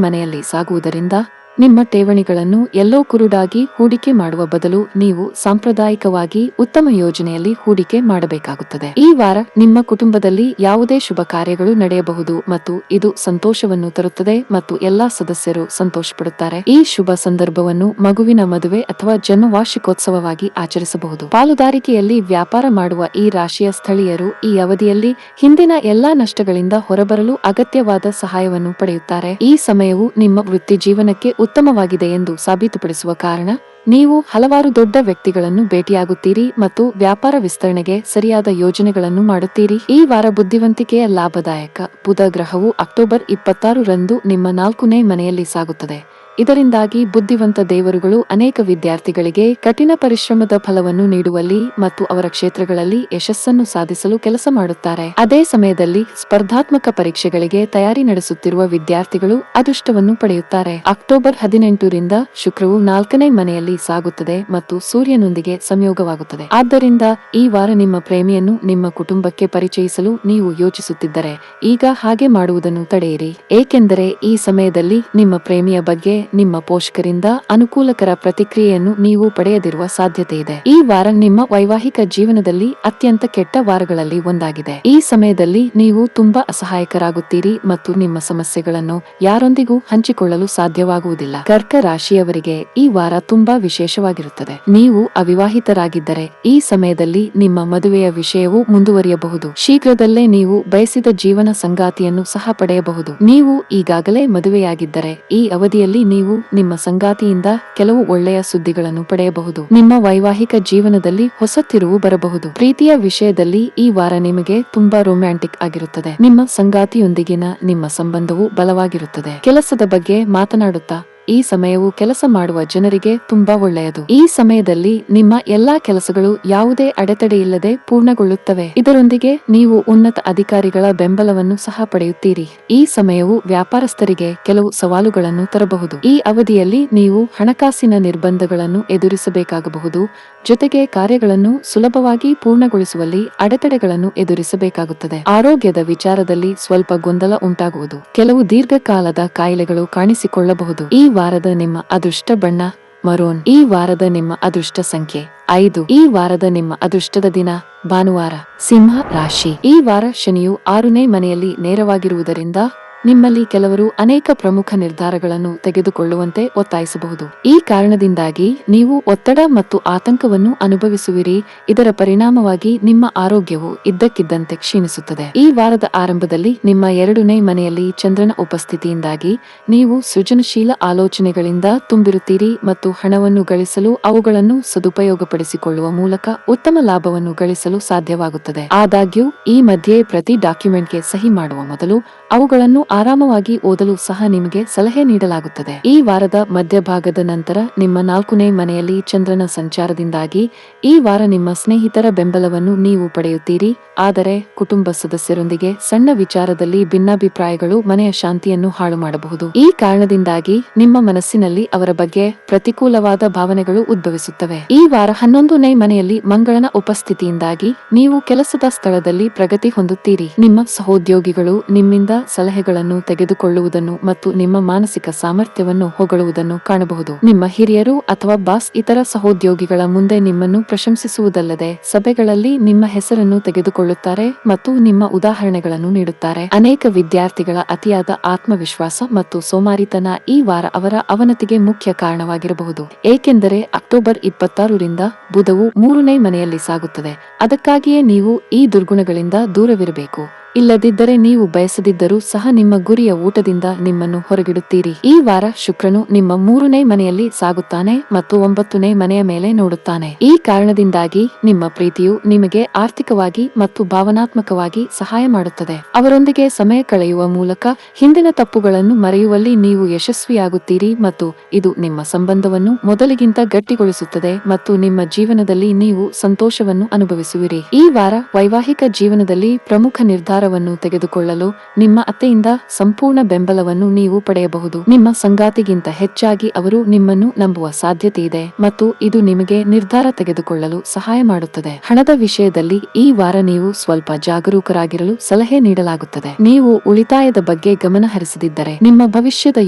[SPEAKER 1] ಮನೆಯಲ್ಲಿ ಸಾಗುವುದರಿಂದ ನಿಮ್ಮ ಠೇವಣಿಗಳನ್ನು ಎಲ್ಲೋ ಕುರುಡಾಗಿ ಹೂಡಿಕೆ ಮಾಡುವ ಬದಲು ನೀವು ಸಾಂಪ್ರದಾಯಿಕವಾಗಿ ಉತ್ತಮ ಯೋಜನೆಯಲ್ಲಿ ಹೂಡಿಕೆ ಮಾಡಬೇಕಾಗುತ್ತದೆ. ಈ ವಾರ ನಿಮ್ಮ ಕುಟುಂಬದಲ್ಲಿ ಯಾವುದೇ ಶುಭ ಕಾರ್ಯಗಳು ನಡೆಯಬಹುದು ಮತ್ತು ಇದು ಸಂತೋಷವನ್ನು ತರುತ್ತದೆ ಮತ್ತು ಎಲ್ಲಾ ಸದಸ್ಯರು ಸಂತೋಷಪಡುತ್ತಾರೆ. ಈ ಶುಭ ಸಂದರ್ಭವನ್ನು ಮಗುವಿನ ಮದುವೆ ಅಥವಾ ಜನ್ಮ ವಾರ್ಷಿಕೋತ್ಸವವಾಗಿ ಆಚರಿಸಬಹುದು. ಪಾಲುದಾರಿಕೆಯಲ್ಲಿ ವ್ಯಾಪಾರ ಮಾಡುವ ಈ ರಾಶಿಯ ಸ್ಥಳೀಯರು ಈ ಅವಧಿಯಲ್ಲಿ ಹಿಂದಿನ ಎಲ್ಲಾ ನಷ್ಟಗಳಿಂದ ಹೊರಬರಲು ಅಗತ್ಯವಾದ ಸಹಾಯವನ್ನು ಪಡೆಯುತ್ತಾರೆ. ಈ ಸಮಯವು ನಿಮ್ಮ ವೃತ್ತಿ ಜೀವನಕ್ಕೆ ಉತ್ತಮವಾಗಿದೆ ಎಂದು ಸಾಬೀತುಪಡಿಸುವ ಕಾರಣ ನೀವು ಹಲವಾರು ದೊಡ್ಡ ವ್ಯಕ್ತಿಗಳನ್ನು ಭೇಟಿಯಾಗುತ್ತೀರಿ ಮತ್ತು ವ್ಯಾಪಾರ ವಿಸ್ತರಣೆಗೆ ಸರಿಯಾದ ಯೋಜನೆಗಳನ್ನು ಮಾಡುತ್ತೀರಿ. ಈ ವಾರ ಬುದ್ಧಿವಂತಿಕೆಯ ಲಾಭದಾಯಕ. ಬುಧ ಗ್ರಹವು ಅಕ್ಟೋಬರ್ 26ರಂದು ನಿಮ್ಮ 4ನೇ ಮನೆಯಲ್ಲಿ ಸಾಗುತ್ತದೆ. ಇದರಿಂದಾಗಿ ಬುದ್ಧಿವಂತ ದೇವರುಗಳು ಅನೇಕ ವಿದ್ಯಾರ್ಥಿಗಳಿಗೆ ಕಠಿಣ ಪರಿಶ್ರಮದ ಫಲವನ್ನು ನೀಡುವಲ್ಲಿ ಮತ್ತು ಅವರ ಕ್ಷೇತ್ರಗಳಲ್ಲಿ ಯಶಸ್ಸನ್ನು ಸಾಧಿಸಲು ಕೆಲಸ ಮಾಡುತ್ತಾರೆ. ಅದೇ ಸಮಯದಲ್ಲಿ ಸ್ಪರ್ಧಾತ್ಮಕ ಪರೀಕ್ಷೆಗಳಿಗೆ ತಯಾರಿ ನಡೆಸುತ್ತಿರುವ ವಿದ್ಯಾರ್ಥಿಗಳು ಅದೃಷ್ಟವನ್ನು ಪಡೆಯುತ್ತಾರೆ. ಅಕ್ಟೋಬರ್ 18ರಿಂದ ಶುಕ್ರವು 4ನೇ ಮನೆಯಲ್ಲಿ ಸಾಗುತ್ತದೆ ಮತ್ತು ಸೂರ್ಯನೊಂದಿಗೆ ಸಂಯೋಗವಾಗುತ್ತದೆ. ಆದ್ದರಿಂದ ಈ ವಾರ ನಿಮ್ಮ ಪ್ರೇಮಿಯನ್ನು ನಿಮ್ಮ ಕುಟುಂಬಕ್ಕೆ ಪರಿಚಯಿಸಲು ನೀವು ಯೋಚಿಸುತ್ತಿದ್ದರೆ ಈಗ ಹಾಗೆ ಮಾಡುವುದನ್ನು ತಡೆಯಿರಿ, ಏಕೆಂದರೆ ಈ ಸಮಯದಲ್ಲಿ ನಿಮ್ಮ ಪ್ರೇಮಿಯ ಬಗ್ಗೆ ನಿಮ್ಮ ಪೋಷಕರಿಂದ ಅನುಕೂಲಕರ ಪ್ರತಿಕ್ರಿಯೆಯನ್ನು ನೀವು ಪಡೆಯದಿರುವ ಸಾಧ್ಯತೆ ಇದೆ. ಈ ವಾರ ನಿಮ್ಮ ವೈವಾಹಿಕ ಜೀವನದಲ್ಲಿ ಅತ್ಯಂತ ಕೆಟ್ಟ ವಾರಗಳಲ್ಲಿ ಒಂದಾಗಿದೆ. ಈ ಸಮಯದಲ್ಲಿ ನೀವು ತುಂಬಾ ಅಸಹಾಯಕರಾಗುತ್ತೀರಿ ಮತ್ತು ನಿಮ್ಮ ಸಮಸ್ಯೆಗಳನ್ನು ಯಾರೊಂದಿಗೂ ಹಂಚಿಕೊಳ್ಳಲು ಸಾಧ್ಯವಾಗುವುದಿಲ್ಲ. ಕರ್ಕ ರಾಶಿಯವರಿಗೆ ಈ ವಾರ ತುಂಬಾ ವಿಶೇಷವಾಗಿರುತ್ತದೆ. ನೀವು ಅವಿವಾಹಿತರಾಗಿದ್ದರೆ ಈ ಸಮಯದಲ್ಲಿ ನಿಮ್ಮ ಮದುವೆಯ ವಿಷಯವು ಮುಂದುವರಿಯಬಹುದು. ಶೀಘ್ರದಲ್ಲೇ ನೀವು ಬಯಸಿದ ಜೀವನ ಸಂಗಾತಿಯನ್ನು ಸಹ ಪಡೆಯಬಹುದು. ನೀವು ಈಗಾಗಲೇ ಮದುವೆಯಾಗಿದ್ದರೆ ಈ ಅವಧಿಯಲ್ಲಿ ನೀವು ನಿಮ್ಮ ಸಂಗಾತಿಯಿಂದ ಕೆಲವು ಒಳ್ಳೆಯ ಸುದ್ದಿಗಳನ್ನು ಪಡೆಯಬಹುದು. ನಿಮ್ಮ ವೈವಾಹಿಕ ಜೀವನದಲ್ಲಿ ಹೊಸ ತಿರುವು ಬರಬಹುದು. ಪ್ರೀತಿಯ ವಿಷಯದಲ್ಲಿ ಈ ವಾರ ನಿಮಗೆ ತುಂಬಾ ರೊಮ್ಯಾಂಟಿಕ್ ಆಗಿರುತ್ತದೆ. ನಿಮ್ಮ ಸಂಗಾತಿಯೊಂದಿಗಿನ ನಿಮ್ಮ ಸಂಬಂಧವು ಬಲವಾಗಿರುತ್ತದೆ. ಕೆಲಸದ ಬಗ್ಗೆ ಮಾತನಾಡುತ್ತಾ ಈ ಸಮಯವು ಕೆಲಸ ಮಾಡುವ ಜನರಿಗೆ ತುಂಬಾ ಒಳ್ಳೆಯದು. ಈ ಸಮಯದಲ್ಲಿ ನಿಮ್ಮ ಎಲ್ಲಾ ಕೆಲಸಗಳು ಯಾವುದೇ ಅಡೆತಡೆಯಿಲ್ಲದೆ ಪೂರ್ಣಗೊಳ್ಳುತ್ತವೆ. ಇದರೊಂದಿಗೆ ನೀವು ಉನ್ನತ ಅಧಿಕಾರಿಗಳ ಬೆಂಬಲವನ್ನು ಸಹ ಪಡೆಯುತ್ತೀರಿ. ಈ ಸಮಯವು ವ್ಯಾಪಾರಸ್ಥರಿಗೆ ಕೆಲವು ಸವಾಲುಗಳನ್ನು ತರಬಹುದು. ಈ ಅವಧಿಯಲ್ಲಿ ನೀವು ಹಣಕಾಸಿನ ನಿರ್ಬಂಧಗಳನ್ನು ಎದುರಿಸಬೇಕಾಗಬಹುದು, ಜೊತೆಗೆ ಕಾರ್ಯಗಳನ್ನು ಸುಲಭವಾಗಿ ಪೂರ್ಣಗೊಳಿಸುವಲ್ಲಿ ಅಡೆತಡೆಗಳನ್ನು ಎದುರಿಸಬೇಕಾಗುತ್ತದೆ. ಆರೋಗ್ಯದ ವಿಚಾರದಲ್ಲಿ ಸ್ವಲ್ಪ ಗೊಂದಲ ಉಂಟಾಗುವುದು. ಕೆಲವು ದೀರ್ಘಕಾಲದ ಕಾಯಿಲೆಗಳು ಕಾಣಿಸಿಕೊಳ್ಳಬಹುದು. ಈ ವಾರದ ನಿಮ್ಮ ಅದೃಷ್ಟ ಬಣ್ಣ ಮರೂನ್. ಈ ವಾರದ ನಿಮ್ಮ ಅದೃಷ್ಟ ಸಂಖ್ಯೆ 5. ಈ ವಾರದ ನಿಮ್ಮ ಅದೃಷ್ಟದ ದಿನ ಭಾನುವಾರ. ಸಿಂಹ ರಾಶಿ. ಈ ವಾರ ಶನಿಯು 6ನೇ ಮನೆಯಲ್ಲಿ ನೇರವಾಗಿರುವುದರಿಂದ ನಿಮ್ಮಲ್ಲಿ ಕೆಲವರು ಅನೇಕ ಪ್ರಮುಖ ನಿರ್ಧಾರಗಳನ್ನು ತೆಗೆದುಕೊಳ್ಳುವಂತೆ ಒತ್ತಾಯಿಸಬಹುದು. ಈ ಕಾರಣದಿಂದಾಗಿ ನೀವು ಒತ್ತಡ ಮತ್ತು ಆತಂಕವನ್ನು ಅನುಭವಿಸುವಿರಿ. ಇದರ ಪರಿಣಾಮವಾಗಿ ನಿಮ್ಮ ಆರೋಗ್ಯವು ಇದ್ದಕ್ಕಿದ್ದಂತೆ ಕ್ಷೀಣಿಸುತ್ತದೆ. ಈ ವಾರದ ಆರಂಭದಲ್ಲಿ ನಿಮ್ಮ 2ನೇ ಮನೆಯಲ್ಲಿ ಚಂದ್ರನ ಉಪಸ್ಥಿತಿಯಿಂದಾಗಿ ನೀವು ಸೃಜನಶೀಲ ಆಲೋಚನೆಗಳಿಂದ ತುಂಬಿರುತ್ತೀರಿ ಮತ್ತು ಹಣವನ್ನು ಗಳಿಸಲು ಅವುಗಳನ್ನು ಸದುಪಯೋಗಪಡಿಸಿಕೊಳ್ಳುವ ಮೂಲಕ ಉತ್ತಮ ಲಾಭವನ್ನು ಗಳಿಸಲು ಸಾಧ್ಯವಾಗುತ್ತದೆ. ಆದಾಗ್ಯೂ ಈ ಮಧ್ಯೆ ಪ್ರತಿ ಡಾಕ್ಯುಮೆಂಟ್ಗೆ ಸಹಿ ಮಾಡುವ ಮೊದಲು ಅವುಗಳನ್ನು ಆರಾಮವಾಗಿ ಓದಲು ಸಹ ನಿಮಗೆ ಸಲಹೆ ನೀಡಲಾಗುತ್ತದೆ. ಈ ವಾರದ ಮಧ್ಯಭಾಗದ ನಂತರ ನಿಮ್ಮ 4ನೇ ಮನೆಯಲ್ಲಿ ಚಂದ್ರನ ಸಂಚಾರದಿಂದಾಗಿ ಈ ವಾರ ನಿಮ್ಮ ಸ್ನೇಹಿತರ ಬೆಂಬಲವನ್ನು ನೀವು ಪಡೆಯುತ್ತೀರಿ. ಆದರೆ ಕುಟುಂಬ ಸದಸ್ಯರೊಂದಿಗೆ ಸಣ್ಣ ವಿಚಾರದಲ್ಲಿ ಭಿನ್ನಾಭಿಪ್ರಾಯಗಳು ಮನೆಯ ಶಾಂತಿಯನ್ನು ಹಾಳು ಮಾಡಬಹುದು. ಈ ಕಾರಣದಿಂದಾಗಿ ನಿಮ್ಮ ಮನಸ್ಸಿನಲ್ಲಿ ಅವರ ಬಗ್ಗೆ ಪ್ರತಿಕೂಲವಾದ ಭಾವನೆಗಳು ಉದ್ಭವಿಸುತ್ತವೆ. ಈ ವಾರ 11ನೇ ಮನೆಯಲ್ಲಿ ಮಂಗಳನ ಉಪಸ್ಥಿತಿಯಿಂದಾಗಿ ನೀವು ಕೆಲಸದ ಸ್ಥಳದಲ್ಲಿ ಪ್ರಗತಿ ಹೊಂದುತ್ತೀರಿ. ನಿಮ್ಮ ಸಹೋದ್ಯೋಗಿಗಳು ನಿಮ್ಮಿಂದ ಸಲಹೆಗಳನ್ನು ತೆಗೆದುಕೊಳ್ಳುವುದನ್ನು ಮತ್ತು ನಿಮ್ಮ ಮಾನಸಿಕ ಸಾಮರ್ಥ್ಯವನ್ನು ಹೊಗಳುವುದನ್ನು ಕಾಣಬಹುದು. ನಿಮ್ಮ ಹಿರಿಯರು ಅಥವಾ ಬಾಸ್ ಇತರ ಸಹೋದ್ಯೋಗಿಗಳ ಮುಂದೆ ನಿಮ್ಮನ್ನು ಪ್ರಶಂಸಿಸುವುದಲ್ಲದೆ ಸಭೆಗಳಲ್ಲಿ ನಿಮ್ಮ ಹೆಸರನ್ನು ತೆಗೆದುಕೊಳ್ಳುತ್ತಾರೆ ಮತ್ತು ನಿಮ್ಮ ಉದಾಹರಣೆಗಳನ್ನು ನೀಡುತ್ತಾರೆ. ಅನೇಕ ವಿದ್ಯಾರ್ಥಿಗಳ ಅತಿಯಾದ ಆತ್ಮವಿಶ್ವಾಸ ಮತ್ತು ಸೋಮಾರಿತನ ಈ ವಾರ ಅವರ ಅವನತಿಗೆ ಮುಖ್ಯ ಕಾರಣವಾಗಿರಬಹುದು, ಏಕೆಂದರೆ ಅಕ್ಟೋಬರ್ 26ರಿಂದ ಬುಧವು 3ನೇ ಮನೆಯಲ್ಲಿ ಸಾಗುತ್ತದೆ. ಅದಕ್ಕಾಗಿಯೇ ನೀವು ಈ ದುರ್ಗುಣಗಳಿಂದ ದೂರವಿರಬೇಕು. ಇಲ್ಲದಿದ್ದರೆ ನೀವು ಬಯಸದಿದ್ದರೂ ಸಹ ನಿಮ್ಮ ಗುರಿಯ ಊಟದಿಂದ ನಿಮ್ಮನ್ನು ಹೊರಗಿಡುತ್ತೀರಿ. ಈ ವಾರ ಶುಕ್ರನು ನಿಮ್ಮ 3ನೇ ಮನೆಯಲ್ಲಿ ಸಾಗುತ್ತಾನೆ ಮತ್ತು 9ನೇ ಮನೆಯ ಮೇಲೆ ನೋಡುತ್ತಾನೆ. ಈ ಕಾರಣದಿಂದಾಗಿ ನಿಮ್ಮ ಪ್ರೀತಿಯು ನಿಮಗೆ ಆರ್ಥಿಕವಾಗಿ ಮತ್ತು ಭಾವನಾತ್ಮಕವಾಗಿ ಸಹಾಯ ಮಾಡುತ್ತದೆ. ಅವರೊಂದಿಗೆ ಸಮಯ ಕಳೆಯುವ ಮೂಲಕ ಹಿಂದಿನ ತಪ್ಪುಗಳನ್ನು ಮರೆಯುವಲ್ಲಿ ನೀವು ಯಶಸ್ವಿಯಾಗುತ್ತೀರಿ ಮತ್ತು ಇದು ನಿಮ್ಮ ಸಂಬಂಧವನ್ನು ಮೊದಲಿಗಿಂತ ಗಟ್ಟಿಗೊಳಿಸುತ್ತದೆ ಮತ್ತು ನಿಮ್ಮ ಜೀವನದಲ್ಲಿ ನೀವು ಸಂತೋಷವನ್ನು ಅನುಭವಿಸುವಿರಿ. ಈ ವಾರ ವೈವಾಹಿಕ ಜೀವನದಲ್ಲಿ ಪ್ರಮುಖ ನಿರ್ಧಾರವನ್ನು ತೆಗೆದುಕೊಳ್ಳಲು ನಿಮ್ಮ ಅತ್ತೆಯಿಂದ ಸಂಪೂರ್ಣ ಬೆಂಬಲವನ್ನು ನೀವು ಪಡೆಯಬಹುದು. ನಿಮ್ಮ ಸಂಗಾತಿಗಿಂತ ಹೆಚ್ಚಾಗಿ ಅವರು ನಿಮ್ಮನ್ನು ನಂಬುವ ಸಾಧ್ಯತೆಯಿದೆ ಮತ್ತು ಇದು ನಿಮಗೆ ನಿರ್ಧಾರ ತೆಗೆದುಕೊಳ್ಳಲು ಸಹಾಯ ಮಾಡುತ್ತದೆ. ಹಣದ ವಿಷಯದಲ್ಲಿ ಈ ವಾರ ನೀವು ಸ್ವಲ್ಪ ಜಾಗರೂಕರಾಗಿರಲು ಸಲಹೆ ನೀಡಲಾಗುತ್ತದೆ. ನೀವು ಉಳಿತಾಯದ ಬಗ್ಗೆ ಗಮನ ಹರಿಸದಿದ್ದರೆ ನಿಮ್ಮ ಭವಿಷ್ಯದ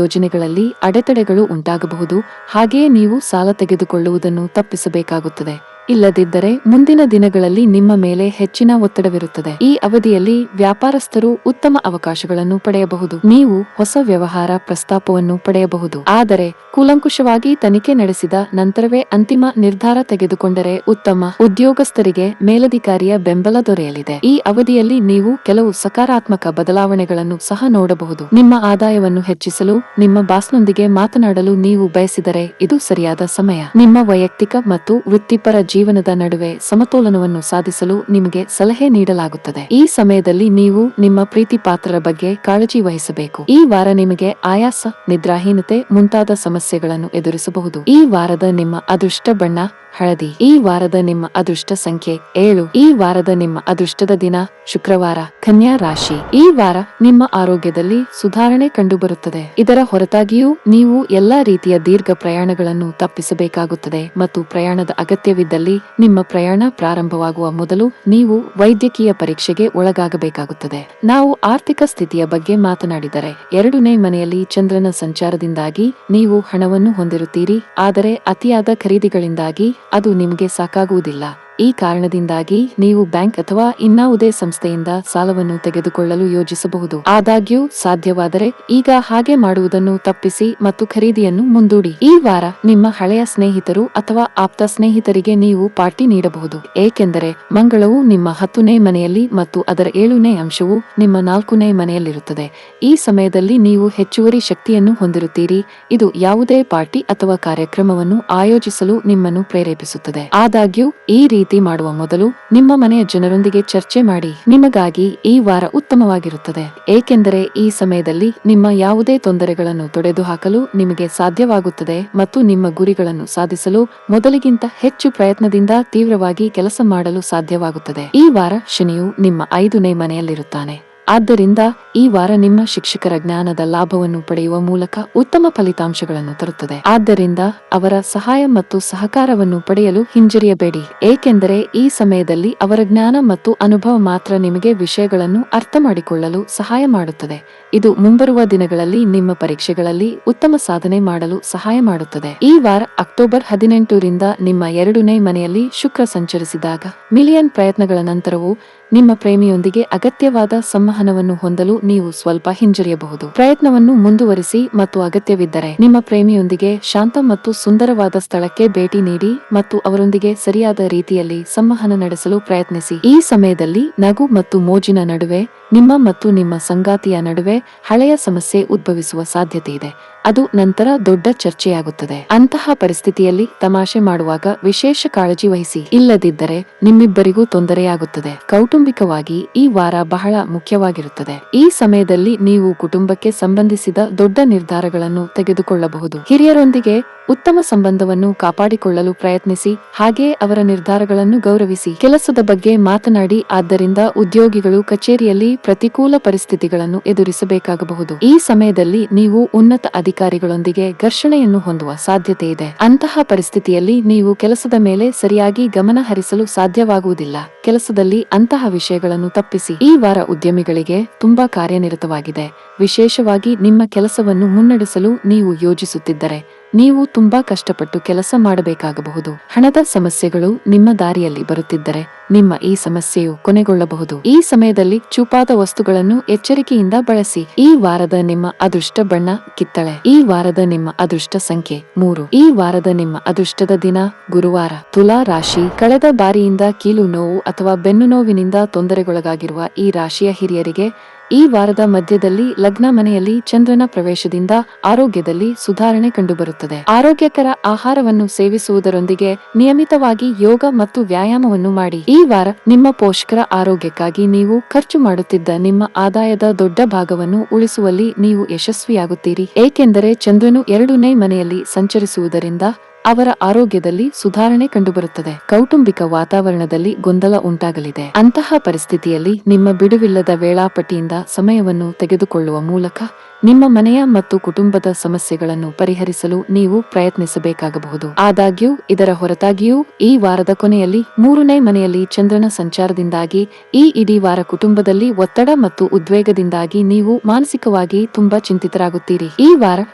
[SPEAKER 1] ಯೋಜನೆಗಳಲ್ಲಿ ಅಡೆತಡೆಗಳು ಉಂಟಾಗಬಹುದು. ಹಾಗೆಯೇ ನೀವು ಸಾಲ ತೆಗೆದುಕೊಳ್ಳುವುದನ್ನು ತಪ್ಪಿಸಬೇಕಾಗುತ್ತದೆ. ಇಲ್ಲದಿದ್ದರೆ ಮುಂದಿನ ದಿನಗಳಲ್ಲಿ ನಿಮ್ಮ ಮೇಲೆ ಹೆಚ್ಚಿನ ಒತ್ತಡವಿರುತ್ತದೆ. ಈ ಅವಧಿಯಲ್ಲಿ ವ್ಯಾಪಾರಸ್ಥರು ಉತ್ತಮ ಅವಕಾಶಗಳನ್ನು ಪಡೆಯಬಹುದು. ನೀವು ಹೊಸ ವ್ಯವಹಾರ ಪ್ರಸ್ತಾಪವನ್ನು ಪಡೆಯಬಹುದು. ಆದರೆ ಕೂಲಂಕುಷವಾಗಿ ತನಿಖೆ ನಡೆಸಿದ ನಂತರವೇ ಅಂತಿಮ ನಿರ್ಧಾರ ತೆಗೆದುಕೊಂಡರೆ ಉತ್ತಮ. ಉದ್ಯೋಗಸ್ಥರಿಗೆ ಮೇಲಧಿಕಾರಿಯ ಬೆಂಬಲ ದೊರೆಯಲಿದೆ. ಈ ಅವಧಿಯಲ್ಲಿ ನೀವು ಕೆಲವು ಸಕಾರಾತ್ಮಕ ಬದಲಾವಣೆಗಳನ್ನು ಸಹ ನೋಡಬಹುದು. ನಿಮ್ಮ ಆದಾಯವನ್ನು ಹೆಚ್ಚಿಸಲು ನಿಮ್ಮ ಬಾಸ್ನೊಂದಿಗೆ ಮಾತನಾಡಲು ನೀವು ಬಯಸಿದರೆ ಇದು ಸರಿಯಾದ ಸಮಯ. ನಿಮ್ಮ ವೈಯಕ್ತಿಕ ಮತ್ತು ವೃತ್ತಿಪರ ಜೀವನದ ನಡುವೆ ಸಮತೋಲನವನ್ನು ಸಾಧಿಸಲು ನಿಮಗೆ ಸಲಹೆ ನೀಡಲಾಗುತ್ತದೆ. ಈ ಸಮಯದಲ್ಲಿ ನೀವು ನಿಮ್ಮ ಪ್ರೀತಿ ಪಾತ್ರರ ಬಗ್ಗೆ ಕಾಳಜಿ ವಹಿಸಬೇಕು. ಈ ವಾರ ನಿಮಗೆ ಆಯಾಸ, ನಿದ್ರಾಹೀನತೆ ಮುಂತಾದ ಸಮಸ್ಯೆಗಳನ್ನು ಎದುರಿಸಬಹುದು. ಈ ವಾರದ ನಿಮ್ಮ ಅದೃಷ್ಟ ಬಣ್ಣ ಹಳದಿ. ಈ ವಾರದ ನಿಮ್ಮ ಅದೃಷ್ಟ ಸಂಖ್ಯೆ 7. ಈ ವಾರದ ನಿಮ್ಮ ಅದೃಷ್ಟದ ದಿನ ಶುಕ್ರವಾರ. ಕನ್ಯಾ ರಾಶಿ. ಈ ವಾರ ನಿಮ್ಮ ಆರೋಗ್ಯದಲ್ಲಿ ಸುಧಾರಣೆ ಕಂಡುಬರುತ್ತದೆ. ಇದರ ಹೊರತಾಗಿಯೂ ನೀವು ಎಲ್ಲಾ ರೀತಿಯ ದೀರ್ಘ ಪ್ರಯಾಣಗಳನ್ನು ತಪ್ಪಿಸಬೇಕಾಗುತ್ತದೆ ಮತ್ತು ಪ್ರಯಾಣದ ಅಗತ್ಯವಿದ್ದಲ್ಲಿ ನಿಮ್ಮ ಪ್ರಯಾಣ ಪ್ರಾರಂಭವಾಗುವ ಮೊದಲು ನೀವು ವೈದ್ಯಕೀಯ ಪರೀಕ್ಷೆಗೆ ಒಳಗಾಗಬೇಕಾಗುತ್ತದೆ. ನಾವು ಆರ್ಥಿಕ ಸ್ಥಿತಿಯ ಬಗ್ಗೆ ಮಾತನಾಡಿದರೆ 2ನೇ ಮನೆಯಲ್ಲಿ ಚಂದ್ರನ ಸಂಚಾರದಿಂದಾಗಿ ನೀವು ಹಣವನ್ನು ಹೊಂದಿರುತ್ತೀರಿ. ಆದರೆ ಅತಿಯಾದ ಖರೀದಿಗಳಿಂದಾಗಿ ಅದು ನಿಮಗೆ ಸಾಕಾಗುವುದಿಲ್ಲ. ಈ ಕಾರಣದಿಂದಾಗಿ ನೀವು ಬ್ಯಾಂಕ್ ಅಥವಾ ಇನ್ನಾವುದೇ ಸಂಸ್ಥೆಯಿಂದ ಸಾಲವನ್ನು ತೆಗೆದುಕೊಳ್ಳಲು ಯೋಜಿಸಬಹುದು. ಆದಾಗ್ಯೂ ಸಾಧ್ಯವಾದರೆ ಈಗ ಹಾಗೆ ಮಾಡುವುದನ್ನು ತಪ್ಪಿಸಿ ಮತ್ತು ಖರೀದಿಯನ್ನು ಮುಂದೂಡಿ. ಈ ವಾರ ನಿಮ್ಮ ಹಳೆಯ ಸ್ನೇಹಿತರು ಅಥವಾ ಆಪ್ತ ಸ್ನೇಹಿತರಿಗೆ ನೀವು ಪಾರ್ಟಿ ನೀಡಬಹುದು, ಏಕೆಂದರೆ ಮಂಗಳವು ನಿಮ್ಮ 10ನೇ ಮನೆಯಲ್ಲಿ ಮತ್ತು ಅದರ 7ನೇ ಅಂಶವು ನಿಮ್ಮ 4ನೇ ಮನೆಯಲ್ಲಿರುತ್ತದೆ. ಈ ಸಮಯದಲ್ಲಿ ನೀವು ಹೆಚ್ಚುವರಿ ಶಕ್ತಿಯನ್ನು ಹೊಂದಿರುತ್ತೀರಿ. ಇದು ಯಾವುದೇ ಪಾರ್ಟಿ ಅಥವಾ ಕಾರ್ಯಕ್ರಮವನ್ನು ಆಯೋಜಿಸಲು ನಿಮ್ಮನ್ನು ಪ್ರೇರೇಪಿಸುತ್ತದೆ. ಆದಾಗ್ಯೂ ಈ ರೀತಿ ಮಾಡುವ ಮೊದಲು ನಿಮ್ಮ ಮನೆಯ ಜನರೊಂದಿಗೆ ಚರ್ಚೆ ಮಾಡಿ. ನಿಮಗಾಗಿ ಈ ವಾರ ಉತ್ತಮವಾಗಿರುತ್ತದೆ, ಏಕೆಂದರೆ ಈ ಸಮಯದಲ್ಲಿ ನಿಮ್ಮ ಯಾವುದೇ ತೊಂದರೆಗಳನ್ನು ತೊಡೆದುಹಾಕಲು ನಿಮಗೆ ಸಾಧ್ಯವಾಗುತ್ತದೆ ಮತ್ತು ನಿಮ್ಮ ಗುರಿಗಳನ್ನು ಸಾಧಿಸಲು ಮೊದಲಿಗಿಂತ ಹೆಚ್ಚು ಪ್ರಯತ್ನದಿಂದ ತೀವ್ರವಾಗಿ ಕೆಲಸ ಮಾಡಲು ಸಾಧ್ಯವಾಗುತ್ತದೆ. ಈ ವಾರ ಶನಿಯು ನಿಮ್ಮ 5ನೇ ಮನೆಯಲ್ಲಿರುತ್ತಾನೆ. ಆದ್ದರಿಂದ ಈ ವಾರ ನಿಮ್ಮ ಶಿಕ್ಷಕರ ಜ್ಞಾನದ ಲಾಭವನ್ನು ಪಡೆಯುವ ಮೂಲಕ ಉತ್ತಮ ಫಲಿತಾಂಶಗಳನ್ನು ತರುತ್ತದೆ. ಆದ್ದರಿಂದ ಅವರ ಸಹಾಯ ಮತ್ತು ಸಹಕಾರವನ್ನು ಪಡೆಯಲು ಹಿಂಜರಿಯಬೇಡಿ, ಏಕೆಂದರೆ ಈ ಸಮಯದಲ್ಲಿ ಅವರ ಜ್ಞಾನ ಮತ್ತು ಅನುಭವ ಮಾತ್ರ ನಿಮಗೆ ವಿಷಯಗಳನ್ನು ಅರ್ಥ ಮಾಡಿಕೊಳ್ಳಲು ಸಹಾಯ ಮಾಡುತ್ತದೆ. ಇದು ಮುಂಬರುವ ದಿನಗಳಲ್ಲಿ ನಿಮ್ಮ ಪರೀಕ್ಷೆಗಳಲ್ಲಿ ಉತ್ತಮ ಸಾಧನೆ ಮಾಡಲು ಸಹಾಯ ಮಾಡುತ್ತದೆ. ಈ ವಾರ ಅಕ್ಟೋಬರ್ 18ರಿಂದ ನಿಮ್ಮ 2ನೇ ಮನೆಯಲ್ಲಿ ಶುಕ್ರ ಸಂಚರಿಸಿದಾಗ ಮಿಲಿಯನ್ ಪ್ರಯತ್ನಗಳ ನಂತರವೂ ನಿಮ್ಮ ಪ್ರೇಮಿಯೊಂದಿಗೆ ಅಗತ್ಯವಾದ ಸಂವಹನವನ್ನು ಹೊಂದಲು ನೀವು ಸ್ವಲ್ಪ ಹಿಂಜರಿಯಬಹುದು. ಪ್ರಯತ್ನವನ್ನು ಮುಂದುವರಿಸಿ ಮತ್ತು ಅಗತ್ಯವಿದ್ದರೆ ನಿಮ್ಮ ಪ್ರೇಮಿಯೊಂದಿಗೆ ಶಾಂತ ಮತ್ತು ಸುಂದರವಾದ ಸ್ಥಳಕ್ಕೆ ಭೇಟಿ ನೀಡಿ ಮತ್ತು ಅವರೊಂದಿಗೆ ಸರಿಯಾದ ರೀತಿಯಲ್ಲಿ ಸಂವಹನ ನಡೆಸಲು ಪ್ರಯತ್ನಿಸಿ. ಈ ಸಮಯದಲ್ಲಿ ನಗು ಮತ್ತು ಮೋಜಿನ ನಡುವೆ ನಿಮ್ಮ ಮತ್ತು ನಿಮ್ಮ ಸಂಗಾತಿಯ ನಡುವೆ ಹಳೆಯ ಸಮಸ್ಯೆ ಉದ್ಭವಿಸುವ ಸಾಧ್ಯತೆಯಿದೆ. ಅದು ನಂತರ ದೊಡ್ಡ ಚರ್ಚೆಯಾಗುತ್ತದೆ. ಅಂತಹ ಪರಿಸ್ಥಿತಿಯಲ್ಲಿ ತಮಾಷೆ ಮಾಡುವಾಗ ವಿಶೇಷ ಕಾಳಜಿ ವಹಿಸಿ, ಇಲ್ಲದಿದ್ದರೆ ನಿಮ್ಮಿಬ್ಬರಿಗೂ ತೊಂದರೆಯಾಗುತ್ತದೆ. ಕೌಟುಂಬಿಕವಾಗಿ ಈ ವಾರ ಬಹಳ ಮುಖ್ಯವಾಗಿರುತ್ತದೆ. ಈ ಸಮಯದಲ್ಲಿ ನೀವು ಕುಟುಂಬಕ್ಕೆ ಸಂಬಂಧಿಸಿದ ದೊಡ್ಡ ನಿರ್ಧಾರಗಳನ್ನು ತೆಗೆದುಕೊಳ್ಳಬಹುದು. ಹಿರಿಯರೊಂದಿಗೆ ಉತ್ತಮ ಸಂಬಂಧವನ್ನು ಕಾಪಾಡಿಕೊಳ್ಳಲು ಪ್ರಯತ್ನಿಸಿ, ಹಾಗೆಯೇ ಅವರ ನಿರ್ಧಾರಗಳನ್ನು ಗೌರವಿಸಿ. ಕೆಲಸದ ಬಗ್ಗೆ ಮಾತನಾಡಿ, ಆದ್ದರಿಂದ ಉದ್ಯೋಗಿಗಳು ಕಚೇರಿಯಲ್ಲಿ ಪ್ರತಿಕೂಲ ಪರಿಸ್ಥಿತಿಗಳನ್ನು ಎದುರಿಸಬೇಕಾಗಬಹುದು. ಈ ಸಮಯದಲ್ಲಿ ನೀವು ಉನ್ನತ ಅಧಿಕಾರಿಗಳೊಂದಿಗೆ ಘರ್ಷಣೆಯನ್ನು ಹೊಂದುವ ಸಾಧ್ಯತೆ ಇದೆ. ಅಂತಹ ಪರಿಸ್ಥಿತಿಯಲ್ಲಿ ನೀವು ಕೆಲಸದ ಮೇಲೆ ಸರಿಯಾಗಿ ಗಮನ ಹರಿಸಲು ಸಾಧ್ಯವಾಗುವುದಿಲ್ಲ. ಕೆಲಸದಲ್ಲಿ ಅಂತಹ ವಿಷಯಗಳನ್ನು ತಪ್ಪಿಸಿ. ಈ ವಾರ ಉದ್ಯಮಿಗಳಿಗೆ ತುಂಬಾ ಕಾರ್ಯನಿರತವಾಗಿದೆ, ವಿಶೇಷವಾಗಿ ನಿಮ್ಮ ಕೆಲಸವನ್ನು ಮುನ್ನಡೆಸಲು ನೀವು ಯೋಜಿಸುತ್ತಿದ್ದರೆ ನೀವು ತುಂಬಾ ಕಷ್ಟಪಟ್ಟು ಕೆಲಸ ಮಾಡಬೇಕಾಗಬಹುದು. ಹಣದ ಸಮಸ್ಯೆಗಳು ನಿಮ್ಮ ದಾರಿಯಲ್ಲಿ ಬರುತ್ತಿದ್ದರೆ ನಿಮ್ಮ ಈ ಸಮಸ್ಯೆಯು ಕೊನೆಗೊಳ್ಳಬಹುದು. ಈ ಸಮಯದಲ್ಲಿ ಚೂಪಾದ ವಸ್ತುಗಳನ್ನು ಎಚ್ಚರಿಕೆಯಿಂದ ಬಳಸಿ. ಈ ವಾರದ ನಿಮ್ಮ ಅದೃಷ್ಟ ಬಣ್ಣ ಕಿತ್ತಳೆ. ಈ ವಾರದ ನಿಮ್ಮ ಅದೃಷ್ಟ ಸಂಖ್ಯೆ 3. ಈ ವಾರದ ನಿಮ್ಮ ಅದೃಷ್ಟದ ದಿನ ಗುರುವಾರ. ತುಲಾ ರಾಶಿ. ಕಳೆದ ಬಾರಿಯಿಂದ ಕೀಲು ನೋವು ಅಥವಾ ಬೆನ್ನು ನೋವಿನಿಂದ ತೊಂದರೆಗೊಳಗಾಗಿರುವ ಈ ರಾಶಿಯ ಹಿರಿಯರಿಗೆ ಈ ವಾರದ ಮಧ್ಯದಲ್ಲಿ ಲಗ್ನ ಮನೆಯಲ್ಲಿ ಚಂದ್ರನ ಪ್ರವೇಶದಿಂದ ಆರೋಗ್ಯದಲ್ಲಿ ಸುಧಾರಣೆ ಕಂಡುಬರುತ್ತದೆ. ಆರೋಗ್ಯಕರ ಆಹಾರವನ್ನು ಸೇವಿಸುವುದರೊಂದಿಗೆ ನಿಯಮಿತವಾಗಿ ಯೋಗ ಮತ್ತು ವ್ಯಾಯಾಮವನ್ನು ಮಾಡಿ. ಈ ವಾರ ನಿಮ್ಮ ಪೋಷಕರ ಆರೋಗ್ಯಕ್ಕಾಗಿ ನೀವು ಖರ್ಚು ಮಾಡುತ್ತಿದ್ದ ನಿಮ್ಮ ಆದಾಯದ ದೊಡ್ಡ ಭಾಗವನ್ನು ಉಳಿಸುವಲ್ಲಿ ನೀವು ಯಶಸ್ವಿಯಾಗುತ್ತೀರಿ, ಏಕೆಂದರೆ ಚಂದ್ರನು 2ನೇ ಮನೆಯಲ್ಲಿ ಸಂಚರಿಸುವುದರಿಂದ ಅವರ ಆರೋಗ್ಯದಲ್ಲಿ ಸುಧಾರಣೆ ಕಂಡುಬರುತ್ತದೆ. ಕೌಟುಂಬಿಕ ವಾತಾವರಣದಲ್ಲಿ ಗೊಂದಲ ಉಂಟಾಗಲಿದೆ. ಅಂತಹ ಪರಿಸ್ಥಿತಿಯಲ್ಲಿ ನಿಮ್ಮ ಬಿಡುವಿಲ್ಲದ ವೇಳಾಪಟ್ಟಿಯಿಂದ ಸಮಯವನ್ನು ತೆಗೆದುಕೊಳ್ಳುವ ಮೂಲಕ ನಿಮ್ಮ ಮನೆಯ ಮತ್ತು ಕುಟುಂಬದ ಸಮಸ್ಯೆಗಳನ್ನು ಪರಿಹರಿಸಲು ನೀವು ಪ್ರಯತ್ನಿಸಬೇಕಾಗಬಹುದು. ಆದಾಗ್ಯೂ ಇದರ ಹೊರತಾಗಿಯೂ ಈ ವಾರದ ಕೊನೆಯಲ್ಲಿ 3ನೇ ಮನೆಯಲ್ಲಿ ಚಂದ್ರನ ಸಂಚಾರದಿಂದಾಗಿ ಈ ಇಡೀ ವಾರ ಕುಟುಂಬದಲ್ಲಿ ಒತ್ತಡ ಮತ್ತು ಉದ್ವೇಗದಿಂದಾಗಿ ನೀವು ಮಾನಸಿಕವಾಗಿ ತುಂಬಾ ಚಿಂತಿತರಾಗುತ್ತೀರಿ. ಈ ವಾರ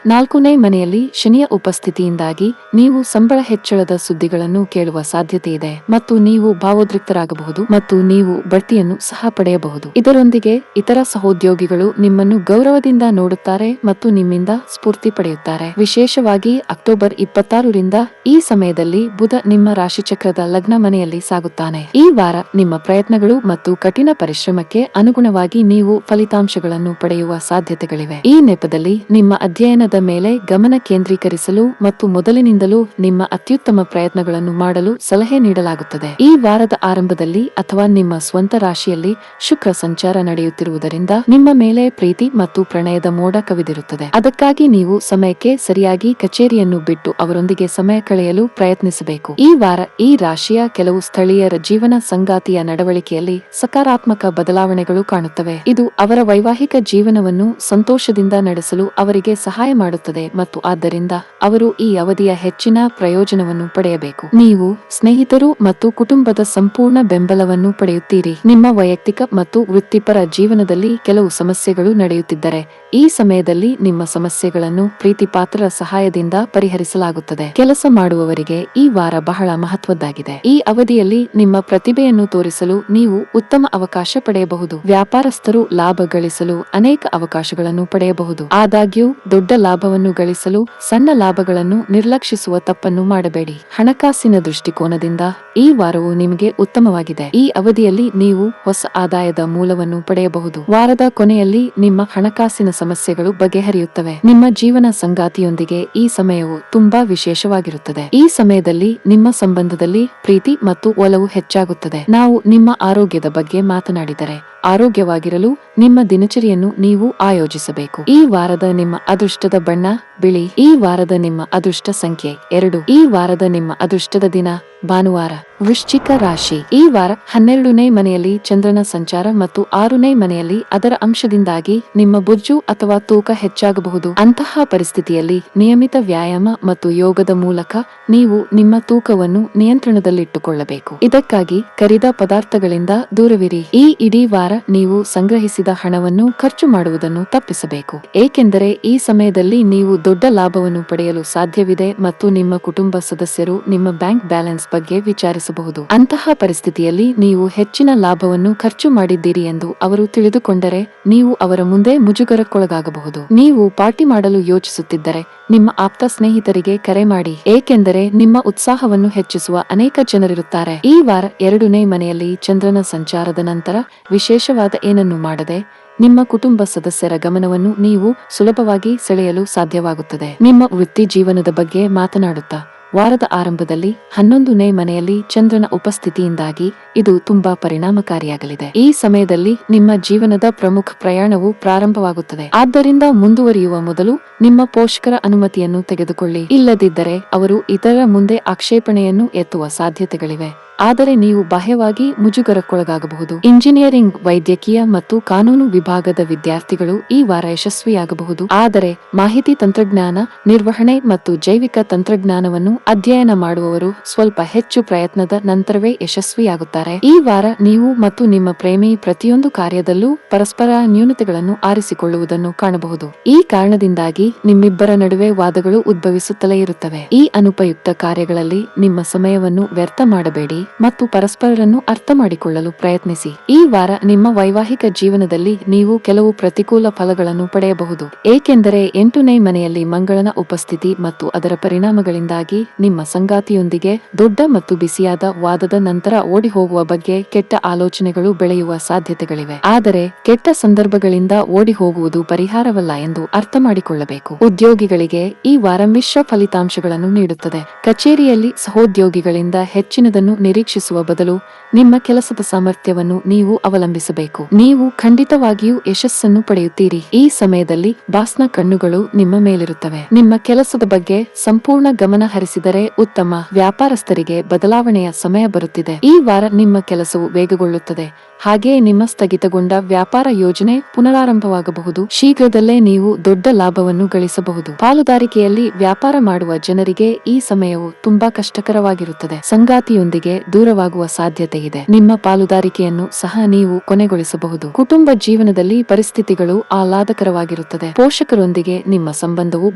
[SPEAKER 1] 4ನೇ ಮನೆಯಲ್ಲಿ ಶನಿಯ ಉಪಸ್ಥಿತಿಯಿಂದಾಗಿ ನೀವು ಸಂಬಳ ಹೆಚ್ಚಳದ ಸುದ್ದಿಗಳನ್ನು ಕೇಳುವ ಸಾಧ್ಯತೆ ಇದೆ ಮತ್ತು ನೀವು ಭಾವೋದ್ರಿಕ್ತರಾಗಬಹುದು ಮತ್ತು ನೀವು ಬಡ್ತಿಯನ್ನು ಸಹ ಪಡೆಯಬಹುದು. ಇದರೊಂದಿಗೆ ಇತರ ಸಹೋದ್ಯೋಗಿಗಳು ನಿಮ್ಮನ್ನು ಗೌರವದಿಂದ ನೋಡುತ್ತಾರೆ ಮತ್ತು ನಿಮ್ಮಿಂದ ಸ್ಫೂರ್ತಿ ಪಡೆಯುತ್ತಾರೆ. ವಿಶೇಷವಾಗಿ ಅಕ್ಟೋಬರ್ 26ರಿಂದ ಈ ಸಮಯದಲ್ಲಿ ಬುಧ ನಿಮ್ಮ ರಾಶಿಚಕ್ರದ ಲಗ್ನ ಮನೆಯಲ್ಲಿ ಸಾಗುತ್ತಾನೆ. ಈ ವಾರ ನಿಮ್ಮ ಪ್ರಯತ್ನಗಳು ಮತ್ತು ಕಠಿಣ ಪರಿಶ್ರಮಕ್ಕೆ ಅನುಗುಣವಾಗಿ ನೀವು ಫಲಿತಾಂಶಗಳನ್ನು ಪಡೆಯುವ ಸಾಧ್ಯತೆಗಳಿವೆ. ಈ ನೆಪದಲ್ಲಿ ನಿಮ್ಮ ಅಧ್ಯಯನದ ಮೇಲೆ ಗಮನ ಕೇಂದ್ರೀಕರಿಸಲು ಮತ್ತು ಮೊದಲಿನಿಂದಲೂ ನಿಮ್ಮ ಅತ್ಯುತ್ತಮ ಪ್ರಯತ್ನಗಳನ್ನು ಮಾಡಲು ಸಲಹೆ ನೀಡಲಾಗುತ್ತದೆ. ಈ ವಾರದ ಆರಂಭದಲ್ಲಿ ಅಥವಾ ನಿಮ್ಮ ಸ್ವಂತ ರಾಶಿಯಲ್ಲಿ ಶುಕ್ರ ಸಂಚಾರ ನಡೆಯುತ್ತಿರುವುದರಿಂದ ನಿಮ್ಮ ಮೇಲೆ ಪ್ರೀತಿ ಮತ್ತು ಪ್ರಣಯದ ಮೋಡ ಕವಿದಿರುತ್ತದೆ. ಅದಕ್ಕಾಗಿ ನೀವು ಸಮಯಕ್ಕೆ ಸರಿಯಾಗಿ ಕಚೇರಿಯನ್ನು ಬಿಟ್ಟು ಅವರೊಂದಿಗೆ ಸಮಯ ಕಳೆಯಲು ಪ್ರಯತ್ನಿಸಬೇಕು. ಈ ವಾರ ಈ ರಾಶಿಯ ಕೆಲವು ಸ್ಥಳೀಯರ ಜೀವನ ಸಂಗಾತಿಯ ನಡವಳಿಕೆಯಲ್ಲಿ ಸಕಾರಾತ್ಮಕ ಬದಲಾವಣೆಗಳು ಕಾಣುತ್ತವೆ. ಇದು ಅವರ ವೈವಾಹಿಕ ಜೀವನವನ್ನು ಸಂತೋಷದಿಂದ ನಡೆಸಲು ಅವರಿಗೆ ಸಹಾಯ ಮಾಡುತ್ತದೆ ಮತ್ತು ಆದ್ದರಿಂದ ಅವರು ಈ ಅವಧಿಯ ಹೆಚ್ಚಿನ ಪ್ರಯೋಜನವನ್ನು ಪಡೆಯಬೇಕು. ನೀವು ಸ್ನೇಹಿತರು ಮತ್ತು ಕುಟುಂಬದ ಸಂಪೂರ್ಣ ಬೆಂಬಲವನ್ನು ಪಡೆಯುತ್ತೀರಿ. ನಿಮ್ಮ ವೈಯಕ್ತಿಕ ಮತ್ತು ವೃತ್ತಿಪರ ಜೀವನದಲ್ಲಿ ಕೆಲವು ಸಮಸ್ಯೆಗಳು ನಡೆಯುತ್ತಿದ್ದರೆ ಈ ಸಮಯದಲ್ಲಿ ನಿಮ್ಮ ಸಮಸ್ಯೆಗಳನ್ನು ಪ್ರೀತಿಪಾತ್ರರ ಸಹಾಯದಿಂದ ಪರಿಹರಿಸಲಾಗುತ್ತದೆ. ಕೆಲಸ ಮಾಡುವವರಿಗೆ ಈ ವಾರ ಬಹಳ ಮಹತ್ವದ್ದಾಗಿದೆ. ಈ ಅವಧಿಯಲ್ಲಿ ನಿಮ್ಮ ಪ್ರತಿಭೆಯನ್ನು ತೋರಿಸಲು ನೀವು ಉತ್ತಮ ಅವಕಾಶ ಪಡೆಯಬಹುದು. ವ್ಯಾಪಾರಸ್ಥರು ಲಾಭ ಗಳಿಸಲು ಅನೇಕ ಅವಕಾಶಗಳನ್ನು ಪಡೆಯಬಹುದು. ಆದಾಗ್ಯೂ ದೊಡ್ಡ ಲಾಭವನ್ನು ಗಳಿಸಲು ಸಣ್ಣ ಲಾಭಗಳನ್ನು ನಿರ್ಲಕ್ಷಿಸುವ ತಪ್ಪನ್ನು ಮಾಡಬೇಡಿ. ಹಣಕಾಸಿನ ದೃಷ್ಟಿಕೋನದಿಂದ ಈ ವಾರವು ನಿಮಗೆ ಉತ್ತಮವಾಗಿದೆ. ಈ ಅವಧಿಯಲ್ಲಿ ನೀವು ಹೊಸ ಆದಾಯದ ಮೂಲವನ್ನು ಪಡೆಯಬಹುದು. ವಾರದ ಕೊನೆಯಲ್ಲಿ ನಿಮ್ಮ ಹಣಕಾಸಿನ ಸಮಸ್ಯೆಗಳು ಬಗೆಹರಿಯುತ್ತವೆ. ನಿಮ್ಮ ಜೀವನ ಸಂಗಾತಿಯೊಂದಿಗೆ ಈ ಸಮಯವು ತುಂಬಾ ವಿಶೇಷವಾಗಿರುತ್ತದೆ. ಈ ಸಮಯದಲ್ಲಿ ನಿಮ್ಮ ಸಂಬಂಧದಲ್ಲಿ ಪ್ರೀತಿ ಮತ್ತು ಒಲವು ಹೆಚ್ಚಾಗುತ್ತದೆ. ನಾವು ನಿಮ್ಮ ಆರೋಗ್ಯದ ಬಗ್ಗೆ ಮಾತನಾಡಿದರೆ ಆರೋಗ್ಯವಾಗಿರಲು ನಿಮ್ಮ ದಿನಚರಿಯನ್ನು ನೀವು ಆಯೋಜಿಸಬೇಕು. ಈ ವಾರದ ನಿಮ್ಮ ಅದೃಷ್ಟದ ಬಣ್ಣ ಬಿಳಿ. ಈ ವಾರದ ನಿಮ್ಮ ಅದೃಷ್ಟ ಸಂಖ್ಯೆ 2. ಈ ವಾರದ ನಿಮ್ಮ ಅದೃಷ್ಟದ ದಿನ ಭಾನುವಾರ. ವೃಶ್ಚಿಕ ರಾಶಿ. ಈ ವಾರ 12ನೇ ಮನೆಯಲ್ಲಿ ಚಂದ್ರನ ಸಂಚಾರ ಮತ್ತು 6ನೇ ಮನೆಯಲ್ಲಿ ಅದರ ಅಂಶದಿಂದಾಗಿ ನಿಮ್ಮ ಬೊಜ್ಜು ಅಥವಾ ತೂಕ ಹೆಚ್ಚಾಗಬಹುದು. ಅಂತಹ ಪರಿಸ್ಥಿತಿಯಲ್ಲಿ ನಿಯಮಿತ ವ್ಯಾಯಾಮ ಮತ್ತು ಯೋಗದ ಮೂಲಕ ನೀವು ನಿಮ್ಮ ತೂಕವನ್ನು ನಿಯಂತ್ರಣದಲ್ಲಿಟ್ಟುಕೊಳ್ಳಬೇಕು. ಇದಕ್ಕಾಗಿ ಕರಿದ ಪದಾರ್ಥಗಳಿಂದ ದೂರವಿರಿ. ಈ ಇಡೀ ವಾರ ನೀವು ಸಂಗ್ರಹಿಸಿದ ಹಣವನ್ನು ಖರ್ಚು ಮಾಡುವುದನ್ನು ತಪ್ಪಿಸಬೇಕು, ಏಕೆಂದರೆ ಈ ಸಮಯದಲ್ಲಿ ನೀವು ದೊಡ್ಡ ಲಾಭವನ್ನು ಪಡೆಯಲು ಸಾಧ್ಯವಿದೆ ಮತ್ತು ನಿಮ್ಮ ಕುಟುಂಬ ಸದಸ್ಯರು ನಿಮ್ಮ ಬ್ಯಾಂಕ್ ಬ್ಯಾಲೆನ್ಸ್ ಬಗ್ಗೆ ವಿಚಾರಿಸಬಹುದು. ಅಂತಹ ಪರಿಸ್ಥಿತಿಯಲ್ಲಿ ನೀವು ಹೆಚ್ಚಿನ ಲಾಭವನ್ನು ಖರ್ಚು ಮಾಡಿದ್ದೀರಿ ಎಂದು ಅವರು ತಿಳಿದುಕೊಂಡರೆ ನೀವು ಅವರ ಮುಂದೆ ಮುಜುಗರಕ್ಕೊಳಗಾಗಬಹುದು. ನೀವು ಪಾರ್ಟಿ ಮಾಡಲು ಯೋಚಿಸುತ್ತಿದ್ದರೆ ನಿಮ್ಮ ಆಪ್ತ ಸ್ನೇಹಿತರಿಗೆ ಕರೆ ಮಾಡಿ, ಏಕೆಂದರೆ ನಿಮ್ಮ ಉತ್ಸಾಹವನ್ನು ಹೆಚ್ಚಿಸುವ ಅನೇಕ ಜನರಿರುತ್ತಾರೆ. ಈ ವಾರ 2ನೇ ಮನೆಯಲ್ಲಿ ಚಂದ್ರನ ಸಂಚಾರದ ನಂತರ ವಿಶೇಷವಾದ ಏನನ್ನೂ ಮಾಡದೆ ನಿಮ್ಮ ಕುಟುಂಬ ಸದಸ್ಯರ ಗಮನವನ್ನು ನೀವು ಸುಲಭವಾಗಿ ಸೆಳೆಯಲು ಸಾಧ್ಯವಾಗುತ್ತದೆ. ನಿಮ್ಮ ವೃತ್ತಿ ಜೀವನದ ಬಗ್ಗೆ ಮಾತನಾಡುತ್ತಾ ವಾರದ ಆರಂಭದಲ್ಲಿ 11ನೇ ಮನೆಯಲ್ಲಿ ಚಂದ್ರನ ಉಪಸ್ಥಿತಿಯಿಂದಾಗಿ ಇದು ತುಂಬಾ ಪರಿಣಾಮಕಾರಿಯಾಗಲಿದೆ. ಈ ಸಮಯದಲ್ಲಿ ನಿಮ್ಮ ಜೀವನದ ಪ್ರಮುಖ ಪ್ರಯಾಣವು ಪ್ರಾರಂಭವಾಗುತ್ತದೆ. ಆದ್ದರಿಂದ ಮುಂದುವರಿಯುವ ಮೊದಲು ನಿಮ್ಮ ಪೋಷಕರ ಅನುಮತಿಯನ್ನು ತೆಗೆದುಕೊಳ್ಳಿ. ಇಲ್ಲದಿದ್ದರೆ ಅವರು ಇತರರ ಮುಂದೆ ಆಕ್ಷೇಪಣೆಯನ್ನು ಎತ್ತುವ ಸಾಧ್ಯತೆಗಳಿವೆ. ಆದರೆ ನೀವು ಬಾಹ್ಯವಾಗಿ ಮುಜುಗರಕ್ಕೊಳಗಾಗಬಹುದು. ಇಂಜಿನಿಯರಿಂಗ್, ವೈದ್ಯಕೀಯ ಮತ್ತು ಕಾನೂನು ವಿಭಾಗದ ವಿದ್ಯಾರ್ಥಿಗಳು ಈ ವಾರ ಯಶಸ್ವಿಯಾಗಬಹುದು. ಆದರೆ ಮಾಹಿತಿ ತಂತ್ರಜ್ಞಾನ, ನಿರ್ವಹಣೆ ಮತ್ತು ಜೈವಿಕ ತಂತ್ರಜ್ಞಾನವನ್ನು ಅಧ್ಯಯನ ಮಾಡುವವರು ಸ್ವಲ್ಪ ಹೆಚ್ಚು ಪ್ರಯತ್ನದ ನಂತರವೇ ಯಶಸ್ವಿಯಾಗುತ್ತಾರೆ. ಈ ವಾರ ನೀವು ಮತ್ತು ನಿಮ್ಮ ಪ್ರೇಮಿ ಪ್ರತಿಯೊಂದು ಕಾರ್ಯದಲ್ಲೂ ಪರಸ್ಪರ ನ್ಯೂನತೆಗಳನ್ನು ಆರಿಸಿಕೊಳ್ಳುವುದನ್ನು ಕಾಣಬಹುದು. ಈ ಕಾರಣದಿಂದಾಗಿ ನಿಮ್ಮಿಬ್ಬರ ನಡುವೆ ವಾದಗಳು ಉದ್ಭವಿಸುತ್ತಲೇ ಇರುತ್ತವೆ. ಈ ಅನುಪಯುಕ್ತ ಕಾರ್ಯಗಳಲ್ಲಿ ನಿಮ್ಮ ಸಮಯವನ್ನು ವ್ಯರ್ಥ ಮಾಡಬೇಡಿ ಮತ್ತು ಪರಸ್ಪರರನ್ನು ಅರ್ಥ ಮಾಡಿಕೊಳ್ಳಲು ಪ್ರಯತ್ನಿಸಿ. ಈ ವಾರ ನಿಮ್ಮ ವೈವಾಹಿಕ ಜೀವನದಲ್ಲಿ ನೀವು ಕೆಲವು ಪ್ರತಿಕೂಲ ಫಲಗಳನ್ನು ಪಡೆಯಬಹುದು, ಏಕೆಂದರೆ 8ನೇ ಮನೆಯಲ್ಲಿ ಮಂಗಳನ ಉಪಸ್ಥಿತಿ ಮತ್ತು ಅದರ ಪರಿಣಾಮಗಳಿಂದಾಗಿ ನಿಮ್ಮ ಸಂಗಾತಿಯೊಂದಿಗೆ ದೊಡ್ಡ ಮತ್ತು ಬಿಸಿಯಾದ ವಾದದ ನಂತರ ಓಡಿಹೋಗುವ ಬಗ್ಗೆ ಕೆಟ್ಟ ಆಲೋಚನೆಗಳು ಬೆಳೆಯುವ ಸಾಧ್ಯತೆಗಳಿವೆ. ಆದರೆ ಕೆಟ್ಟ ಸಂದರ್ಭಗಳಿಂದ ಓಡಿಹೋಗುವುದು ಪರಿಹಾರವಲ್ಲ ಎಂದು ಅರ್ಥ ಮಾಡಿಕೊಳ್ಳಬೇಕು. ಉದ್ಯೋಗಿಗಳಿಗೆ ಈ ವಾರ ಮಿಶ್ರ ಫಲಿತಾಂಶಗಳನ್ನು ನೀಡುತ್ತದೆ. ಕಚೇರಿಯಲ್ಲಿ ಸಹೋದ್ಯೋಗಿಗಳಿಂದ ಹೆಚ್ಚಿನದನ್ನು ನಿರೀಕ್ಷಿಸುವ ಬದಲು ನಿಮ್ಮ ಕೆಲಸದ ಸಾಮರ್ಥ್ಯವನ್ನು ನೀವು ಅವಲಂಬಿಸಬೇಕು. ನೀವು ಖಂಡಿತವಾಗಿಯೂ ಯಶಸ್ಸನ್ನು ಪಡೆಯುತ್ತೀರಿ. ಈ ಸಮಯದಲ್ಲಿ ಬಾಸ್ನ ಕಣ್ಣುಗಳು ನಿಮ್ಮ ಮೇಲಿರುತ್ತವೆ. ನಿಮ್ಮ ಕೆಲಸದ ಬಗ್ಗೆ ಸಂಪೂರ್ಣ ಗಮನ ಹರಿಸಿದರೆ ಉತ್ತಮ. ವ್ಯಾಪಾರಸ್ಥರಿಗೆ ಬದಲಾವಣೆಯ ಸಮಯ ಬರುತ್ತಿದೆ. ಈ ವಾರ ನಿಮ್ಮ ಕೆಲಸವು ವೇಗಗೊಳ್ಳುತ್ತದೆ, ಹಾಗೆಯೇ ನಿಮ್ಮ ಸ್ಥಗಿತಗೊಂಡ ವ್ಯಾಪಾರ ಯೋಜನೆ ಪುನರಾರಂಭವಾಗಬಹುದು. ಶೀಘ್ರದಲ್ಲೇ ನೀವು ದೊಡ್ಡ ಲಾಭವನ್ನು ಗಳಿಸಬಹುದು. ಪಾಲುದಾರಿಕೆಯಲ್ಲಿ ವ್ಯಾಪಾರ ಮಾಡುವ ಜನರಿಗೆ ಈ ಸಮಯವು ತುಂಬಾ ಕಷ್ಟಕರವಾಗಿರುತ್ತದೆ. ಸಂಗಾತಿಯೊಂದಿಗೆ ದೂರವಾಗುವ ಸಾಧ್ಯತೆ ಇದೆ. ನಿಮ್ಮ ಪಾಲುದಾರಿಕೆಯನ್ನು ಸಹ ನೀವು ಕೊನೆಗೊಳಿಸಬಹುದು. ಕುಟುಂಬ ಜೀವನದಲ್ಲಿ ಪರಿಸ್ಥಿತಿಗಳು ಆಹ್ಲಾದಕರವಾಗಿರುತ್ತದೆ. ಪೋಷಕರೊಂದಿಗೆ ನಿಮ್ಮ ಸಂಬಂಧವು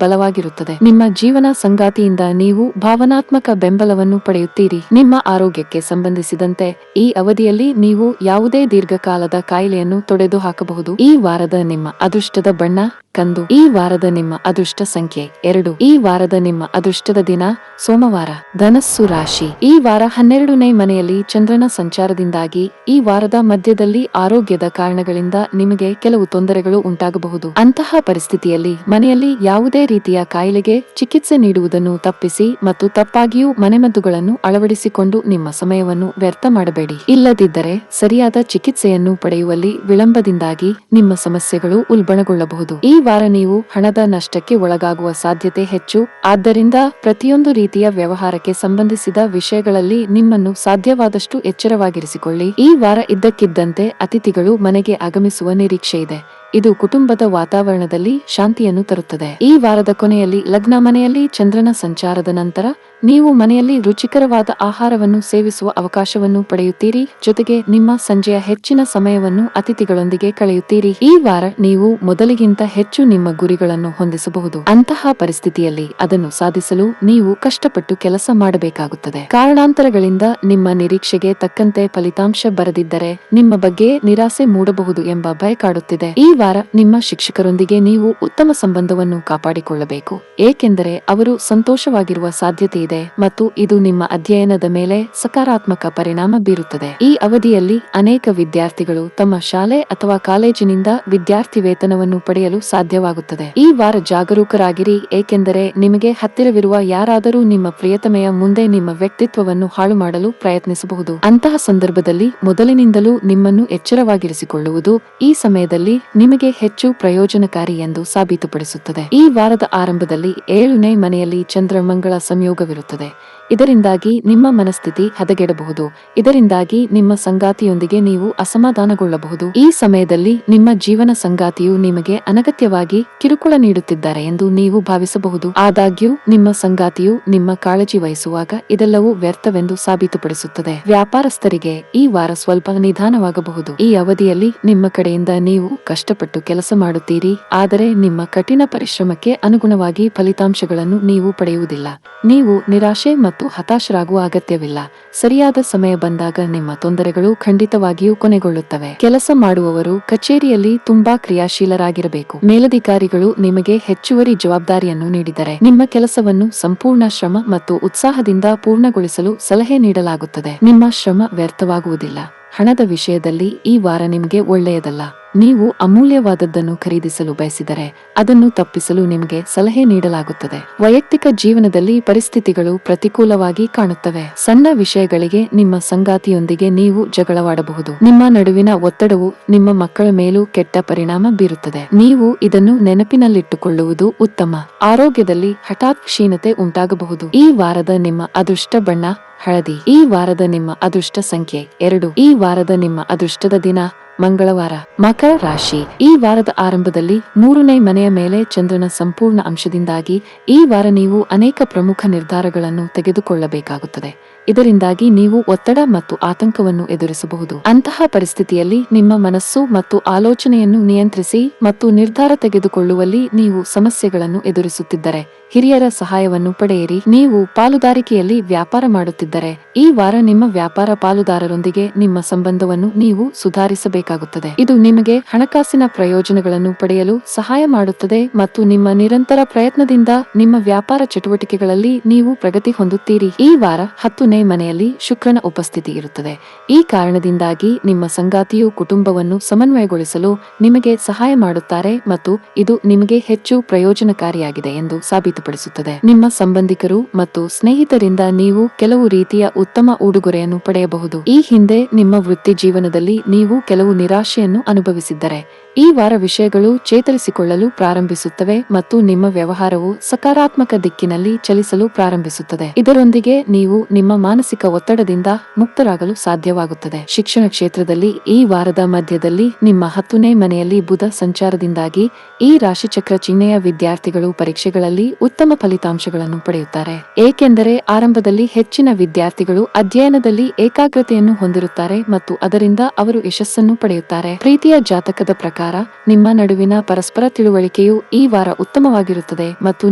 [SPEAKER 1] ಬಲವಾಗಿರುತ್ತದೆ. ನಿಮ್ಮ ಜೀವನ ಸಂಗಾತಿಯಿಂದ ನೀವು ಭಾವನಾತ್ಮಕ ಬೆಂಬಲವನ್ನು ಪಡೆಯುತ್ತೀರಿ. ನಿಮ್ಮ ಆರೋಗ್ಯಕ್ಕೆ ಸಂಬಂಧಿಸಿದಂತೆ ಈ ಅವಧಿಯಲ್ಲಿ ನೀವು ಯಾವುದೇ ದೀರ್ಘಕಾಲದ ಕಾಯಿಲೆಯನ್ನು ತೊಡೆದುಹಾಕಬಹುದು. ಈ ವಾರದ ನಿಮ್ಮ ಅದೃಷ್ಟದ ಬಣ್ಣ ಕಂದು. ಈ ವಾರದ ನಿಮ್ಮ ಅದೃಷ್ಟ ಸಂಖ್ಯೆ 2. ಈ ವಾರದ ನಿಮ್ಮ ಅದೃಷ್ಟದ ದಿನ ಸೋಮವಾರ. ಧನಸ್ಸು ರಾಶಿ. ಈ ವಾರ 12ನೇ ಮನೆಯಲ್ಲಿ ಚಂದ್ರನ ಸಂಚಾರದಿಂದಾಗಿ ಈ ವಾರದ ಮಧ್ಯದಲ್ಲಿ ಆರೋಗ್ಯದ ಕಾರಣಗಳಿಂದ ನಿಮಗೆ ಕೆಲವು ತೊಂದರೆಗಳು ಉಂಟಾಗಬಹುದು. ಅಂತಹ ಪರಿಸ್ಥಿತಿಯಲ್ಲಿ ಮನೆಯಲ್ಲಿ ಯಾವುದೇ ರೀತಿಯ ಕಾಯಿಲೆಗೆ ಚಿಕಿತ್ಸೆ ನೀಡುವುದನ್ನು ತಪ್ಪಿಸಿ ಮತ್ತು ತಪ್ಪಾಗಿಯೂ ಮನೆಮದ್ದುಗಳನ್ನು ಅಳವಡಿಸಿಕೊಂಡು ನಿಮ್ಮ ಸಮಯವನ್ನು ವ್ಯರ್ಥ ಮಾಡಬೇಡಿ. ಇಲ್ಲದಿದ್ದರೆ ಸರಿಯಾದ ಚಿಕಿತ್ಸೆಯನ್ನು ಪಡೆಯುವಲ್ಲಿ ವಿಳಂಬದಿಂದಾಗಿ ನಿಮ್ಮ ಸಮಸ್ಯೆಗಳು ಉಲ್ಬಣಗೊಳ್ಳಬಹುದು. ಈ ವಾರ ನೀವು ಹಣದ ನಷ್ಟಕ್ಕೆ ಒಳಗಾಗುವ ಸಾಧ್ಯತೆ ಹೆಚ್ಚು. ಆದ್ದರಿಂದ ಪ್ರತಿಯೊಂದು ರೀತಿಯ ವ್ಯವಹಾರಕ್ಕೆ ಸಂಬಂಧಿಸಿದ ವಿಷಯಗಳಲ್ಲಿ ನಿಮ್ಮನ್ನು ಸಾಧ್ಯವಾದಷ್ಟು ಎಚ್ಚರವಾಗಿರಿಸಿಕೊಳ್ಳಿ. ಈ ವಾರ ಇದ್ದಕ್ಕಿದ್ದಂತೆ ಅತಿಥಿಗಳು ಮನೆಗೆ ಆಗಮಿಸುವ ನಿರೀಕ್ಷೆ ಇದೆ. ಇದು ಕುಟುಂಬದ ವಾತಾವರಣದಲ್ಲಿ ಶಾಂತಿಯನ್ನು ತರುತ್ತದೆ. ಈ ವಾರದ ಕೊನೆಯಲ್ಲಿ ಲಗ್ನ ಮನೆಯಲ್ಲಿ ಚಂದ್ರನ ಸಂಚಾರದ ನಂತರ ನೀವು ಮನೆಯಲ್ಲಿ ರುಚಿಕರವಾದ ಆಹಾರವನ್ನು ಸೇವಿಸುವ ಅವಕಾಶವನ್ನು ಪಡೆಯುತ್ತೀರಿ. ಜೊತೆಗೆ ನಿಮ್ಮ ಸಂಜೆಯ ಹೆಚ್ಚಿನ ಸಮಯವನ್ನು ಅತಿಥಿಗಳೊಂದಿಗೆ ಕಳೆಯುತ್ತೀರಿ. ಈ ವಾರ ನೀವು ಮೊದಲಿಗಿಂತ ಹೆಚ್ಚು ನಿಮ್ಮ ಗುರಿಗಳನ್ನು ಹೊಂದಿಸಬಹುದು. ಅಂತಹ ಪರಿಸ್ಥಿತಿಯಲ್ಲಿ ಅದನ್ನು ಸಾಧಿಸಲು ನೀವು ಕಷ್ಟಪಟ್ಟು ಕೆಲಸ ಮಾಡಬೇಕಾಗುತ್ತದೆ. ಕಾರಣಾಂತರಗಳಿಂದ ನಿಮ್ಮ ನಿರೀಕ್ಷೆಗೆ ತಕ್ಕಂತೆ ಫಲಿತಾಂಶ ಬರದಿದ್ದರೆ ನಿಮ್ಮ ಬಗ್ಗೆ ನಿರಾಸೆ ಮೂಡಬಹುದು ಎಂಬ ಭಯ ಕಾಡುತ್ತಿದೆ. ಈ ವಾರ ನಿಮ್ಮ ಶಿಕ್ಷಕರೊಂದಿಗೆ ನೀವು ಉತ್ತಮ ಸಂಬಂಧವನ್ನು ಕಾಪಾಡಿಕೊಳ್ಳಬೇಕು, ಏಕೆಂದರೆ ಅವರು ಸಂತೋಷವಾಗಿರುವ ಸಾಧ್ಯತೆ ಇದೆ ಮತ್ತು ಇದು ನಿಮ್ಮ ಅಧ್ಯಯನದ ಮೇಲೆ ಸಕಾರಾತ್ಮಕ ಪರಿಣಾಮ ಬೀರುತ್ತದೆ. ಈ ಅವಧಿಯಲ್ಲಿ ಅನೇಕ ವಿದ್ಯಾರ್ಥಿಗಳು ತಮ್ಮ ಶಾಲೆ ಅಥವಾ ಕಾಲೇಜಿನಿಂದ ವಿದ್ಯಾರ್ಥಿ ವೇತನವನ್ನು ಪಡೆಯಲು ಸಾಧ್ಯವಾಗುತ್ತದೆ. ಈ ವಾರ ಜಾಗರೂಕರಾಗಿರಿ, ಏಕೆಂದರೆ ನಿಮಗೆ ಹತ್ತಿರವಿರುವ ಯಾರಾದರೂ ನಿಮ್ಮ ಪ್ರಿಯತಮೆಯ ಮುಂದೆ ನಿಮ್ಮ ವ್ಯಕ್ತಿತ್ವವನ್ನು ಹಾಳು ಮಾಡಲು ಪ್ರಯತ್ನಿಸಬಹುದು. ಅಂತಹ ಸಂದರ್ಭದಲ್ಲಿ ಮೊದಲಿನಿಂದಲೂ ನಿಮ್ಮನ್ನು ಎಚ್ಚರವಾಗಿರಿಸಿಕೊಳ್ಳುವುದು ಈ ಸಮಯದಲ್ಲಿ ನಿಮಗೆ ಹೆಚ್ಚು ಪ್ರಯೋಜನಕಾರಿ ಎಂದು ಸಾಬೀತುಪಡಿಸುತ್ತದೆ. ಈ ವಾರದ ಆರಂಭದಲ್ಲಿ 7ನೇ ಮನೆಯಲ್ಲಿ ಚಂದ್ರ ಮಂಗಳ ಸಂಯೋಗವಿರುತ್ತದೆ. ಇದರಿಂದಾಗಿ ನಿಮ್ಮ ಮನಸ್ಥಿತಿ ಹದಗೆಡಬಹುದು. ಇದರಿಂದಾಗಿ ನಿಮ್ಮ ಸಂಗಾತಿಯೊಂದಿಗೆ ನೀವು ಅಸಮಾಧಾನಗೊಳ್ಳಬಹುದು. ಈ ಸಮಯದಲ್ಲಿ ನಿಮ್ಮ ಜೀವನ ಸಂಗಾತಿಯು ನಿಮಗೆ ಅನಗತ್ಯವಾಗಿ ಕಿರುಕುಳ ನೀಡುತ್ತಿದ್ದಾರೆ ಎಂದು ನೀವು ಭಾವಿಸಬಹುದು. ಆದಾಗ್ಯೂ ನಿಮ್ಮ ಸಂಗಾತಿಯು ನಿಮ್ಮ ಕಾಳಜಿ ವಹಿಸುವಾಗ ಇದೆಲ್ಲವೂ ವ್ಯರ್ಥವೆಂದು ಸಾಬೀತುಪಡಿಸುತ್ತದೆ. ವ್ಯಾಪಾರಸ್ಥರಿಗೆ ಈ ವಾರ ಸ್ವಲ್ಪ ನಿಧಾನವಾಗಬಹುದು. ಈ ಅವಧಿಯಲ್ಲಿ ನಿಮ್ಮ ಕಡೆಯಿಂದ ನೀವು ಕಷ್ಟಪಟ್ಟು ಕೆಲಸ ಮಾಡುತ್ತೀರಿ, ಆದರೆ ನಿಮ್ಮ ಕಠಿಣ ಪರಿಶ್ರಮಕ್ಕೆ ಅನುಗುಣವಾಗಿ ಫಲಿತಾಂಶಗಳನ್ನು ನೀವು ಪಡೆಯುವುದಿಲ್ಲ. ನೀವು ನಿರಾಶೆ ಮತ್ತು ಹತಾಶರಾಗುವ ಅಗತ್ಯವಿಲ್ಲ. ಸರಿಯಾದ ಸಮಯ ಬಂದಾಗ ನಿಮ್ಮ ತೊಂದರೆಗಳು ಖಂಡಿತವಾಗಿಯೂ ಕೊನೆಗೊಳ್ಳುತ್ತವೆ. ಕೆಲಸ ಮಾಡುವವರು ಕಚೇರಿಯಲ್ಲಿ ತುಂಬಾ ಕ್ರಿಯಾಶೀಲರಾಗಿರಬೇಕು. ಮೇಲಧಿಕಾರಿಗಳು ನಿಮಗೆ ಹೆಚ್ಚುವರಿ ಜವಾಬ್ದಾರಿಯನ್ನು ನೀಡಿದರೆ ನಿಮ್ಮ ಕೆಲಸವನ್ನು ಸಂಪೂರ್ಣ ಶ್ರಮ ಮತ್ತು ಉತ್ಸಾಹದಿಂದ ಪೂರ್ಣಗೊಳಿಸಲು ಸಲಹೆ ನೀಡಲಾಗುತ್ತದೆ. ನಿಮ್ಮ ಶ್ರಮ ವ್ಯರ್ಥವಾಗುವುದಿಲ್ಲ. ಹಣದ ವಿಷಯದಲ್ಲಿ ಈ ವಾರ ನಿಮಗೆ ಒಳ್ಳೆಯದಲ್ಲ. ನೀವು ಅಮೂಲ್ಯವಾದದ್ದನ್ನು ಖರೀದಿಸಲು ಬಯಸಿದರೆ ಅದನ್ನು ತಪ್ಪಿಸಲು ನಿಮಗೆ ಸಲಹೆ ನೀಡಲಾಗುತ್ತದೆ. ವೈಯಕ್ತಿಕ ಜೀವನದಲ್ಲಿ ಪರಿಸ್ಥಿತಿಗಳು ಪ್ರತಿಕೂಲವಾಗಿ ಕಾಣುತ್ತವೆ. ಸಣ್ಣ ವಿಷಯಗಳಿಗೆ ನಿಮ್ಮ ಸಂಗಾತಿಯೊಂದಿಗೆ ನೀವು ಜಗಳವಾಡಬಹುದು. ನಿಮ್ಮ ನಡುವಿನ ಒತ್ತಡವು ನಿಮ್ಮ ಮಕ್ಕಳ ಮೇಲೂ ಕೆಟ್ಟ ಪರಿಣಾಮ ಬೀರುತ್ತದೆ. ನೀವು ಇದನ್ನು ನೆನಪಿನಲ್ಲಿಟ್ಟುಕೊಳ್ಳುವುದು ಉತ್ತಮ. ಆರೋಗ್ಯದಲ್ಲಿ ಹಠಾತ್ ಕ್ಷೀಣತೆ ಉಂಟಾಗಬಹುದು. ಈ ವಾರದ ನಿಮ್ಮ ಅದೃಷ್ಟ ಬಣ್ಣ ಹಳದಿ. ಈ ವಾರದ ನಿಮ್ಮ ಅದೃಷ್ಟ ಸಂಖ್ಯೆ 2. ಈ ವಾರದ ನಿಮ್ಮ ಅದೃಷ್ಟದ ದಿನ ಮಂಗಳವಾರ. ಮಕರ ರಾಶಿ. ಈ ವಾರದ ಆರಂಭದಲ್ಲಿ 3ನೇ ಮನೆಯ ಮೇಲೆ ಚಂದ್ರನ ಸಂಪೂರ್ಣ ಅಂಶದಿಂದಾಗಿ ಈ ವಾರ ನೀವು ಅನೇಕ ಪ್ರಮುಖ ನಿರ್ಧಾರಗಳನ್ನು ತೆಗೆದುಕೊಳ್ಳಬೇಕಾಗುತ್ತದೆ. ಇದರಿಂದಾಗಿ ನೀವು ಒತ್ತಡ ಮತ್ತು ಆತಂಕವನ್ನು ಎದುರಿಸಬಹುದು. ಅಂತಹ ಪರಿಸ್ಥಿತಿಯಲ್ಲಿ ನಿಮ್ಮ ಮನಸ್ಸು ಮತ್ತು ಆಲೋಚನೆಯನ್ನು ನಿಯಂತ್ರಿಸಿ ಮತ್ತು ನಿರ್ಧಾರ ತೆಗೆದುಕೊಳ್ಳುವಲ್ಲಿ ನೀವು ಸಮಸ್ಯೆಗಳನ್ನು ಎದುರಿಸುತ್ತಿದ್ದರೆ ಹಿರಿಯರ ಸಹಾಯವನ್ನು ಪಡೆಯಿರಿ. ನೀವು ಪಾಲುದಾರಿಕೆಯಲ್ಲಿ ವ್ಯಾಪಾರ ಮಾಡುತ್ತಿದ್ದರೆ ಈ ವಾರ ನಿಮ್ಮ ವ್ಯಾಪಾರ ಪಾಲುದಾರರೊಂದಿಗೆ ನಿಮ್ಮ ಸಂಬಂಧವನ್ನು ನೀವು ಸುಧಾರಿಸಬೇಕಾಗುತ್ತದೆ. ಇದು ನಿಮಗೆ ಹಣಕಾಸಿನ ಪ್ರಯೋಜನಗಳನ್ನು ಪಡೆಯಲು ಸಹಾಯ ಮಾಡುತ್ತದೆ ಮತ್ತು ನಿಮ್ಮ ನಿರಂತರ ಪ್ರಯತ್ನದಿಂದ ನಿಮ್ಮ ವ್ಯಾಪಾರ ಚಟುವಟಿಕೆಗಳಲ್ಲಿ ನೀವು ಪ್ರಗತಿ ಹೊಂದುತ್ತೀರಿ. ಈ ವಾರ 10ನೇ ಮನೆಯಲ್ಲಿ ಶುಕ್ರನ ಉಪಸ್ಥಿತಿ ಇರುತ್ತದೆ. ಈ ಕಾರಣದಿಂದಾಗಿ ನಿಮ್ಮ ಸಂಗಾತಿಯು ಕುಟುಂಬವನ್ನು ಸಮನ್ವಯಗೊಳಿಸಲು ನಿಮಗೆ ಸಹಾಯ ಮಾಡುತ್ತಾರೆ ಮತ್ತು ಇದು ನಿಮಗೆ ಹೆಚ್ಚು ಪ್ರಯೋಜನಕಾರಿಯಾಗಿದೆ ಎಂದು ಸಾಬೀತುಪಡಿಸುತ್ತದೆ. ನಿಮ್ಮ ಸಂಬಂಧಿಕರು ಮತ್ತು ಸ್ನೇಹಿತರಿಂದ ನೀವು ಕೆಲವು ರೀತಿಯ ಉತ್ತಮ ಉಡುಗೊರೆಯನ್ನು ಪಡೆಯಬಹುದು. ಈ ಹಿಂದೆ ನಿಮ್ಮ ವೃತ್ತಿ ಜೀವನದಲ್ಲಿ ನೀವು ಕೆಲವು ನಿರಾಶೆಯನ್ನು ಅನುಭವಿಸಿದ್ದರೆ ಈ ವಾರ ವಿಷಯಗಳು ಚೇತರಿಸಿಕೊಳ್ಳಲು ಪ್ರಾರಂಭಿಸುತ್ತವೆ ಮತ್ತು ನಿಮ್ಮ ವ್ಯವಹಾರವು ಸಕಾರಾತ್ಮಕ ದಿಕ್ಕಿನಲ್ಲಿ ಚಲಿಸಲು ಪ್ರಾರಂಭಿಸುತ್ತದೆ. ಇದರೊಂದಿಗೆ ನೀವು ನಿಮ್ಮ ಮಾನಸಿಕ ಒತ್ತಡದಿಂದ ಮುಕ್ತರಾಗಲು ಸಾಧ್ಯವಾಗುತ್ತದೆ. ಶಿಕ್ಷಣ ಕ್ಷೇತ್ರದಲ್ಲಿ ಈ ವಾರದ ಮಧ್ಯದಲ್ಲಿ ನಿಮ್ಮ 10ನೇ ಮನೆಯಲ್ಲಿ ಬುಧ ಸಂಚಾರದಿಂದಾಗಿ ಈ ರಾಶಿಚಕ್ರ ಚಿಹ್ನೆಯ ವಿದ್ಯಾರ್ಥಿಗಳು ಪರೀಕ್ಷೆಗಳಲ್ಲಿ ಉತ್ತಮ ಫಲಿತಾಂಶಗಳನ್ನು ಪಡೆಯುತ್ತಾರೆ. ಏಕೆಂದರೆ ಆರಂಭದಲ್ಲಿ ಹೆಚ್ಚಿನ ವಿದ್ಯಾರ್ಥಿಗಳು ಅಧ್ಯಯನದಲ್ಲಿ ಏಕಾಗ್ರತೆಯನ್ನು ಹೊಂದಿರುತ್ತಾರೆ ಮತ್ತು ಅದರಿಂದ ಅವರು ಯಶಸ್ಸನ್ನು ಪಡೆಯುತ್ತಾರೆ. ಪ್ರೀತಿಯ ಜಾತಕದ ಪ್ರಕಾರ ನಿಮ್ಮ ನಡುವಿನ ಪರಸ್ಪರ ತಿಳುವಳಿಕೆಯು ಈ ವಾರ ಉತ್ತಮವಾಗಿರುತ್ತದೆ ಮತ್ತು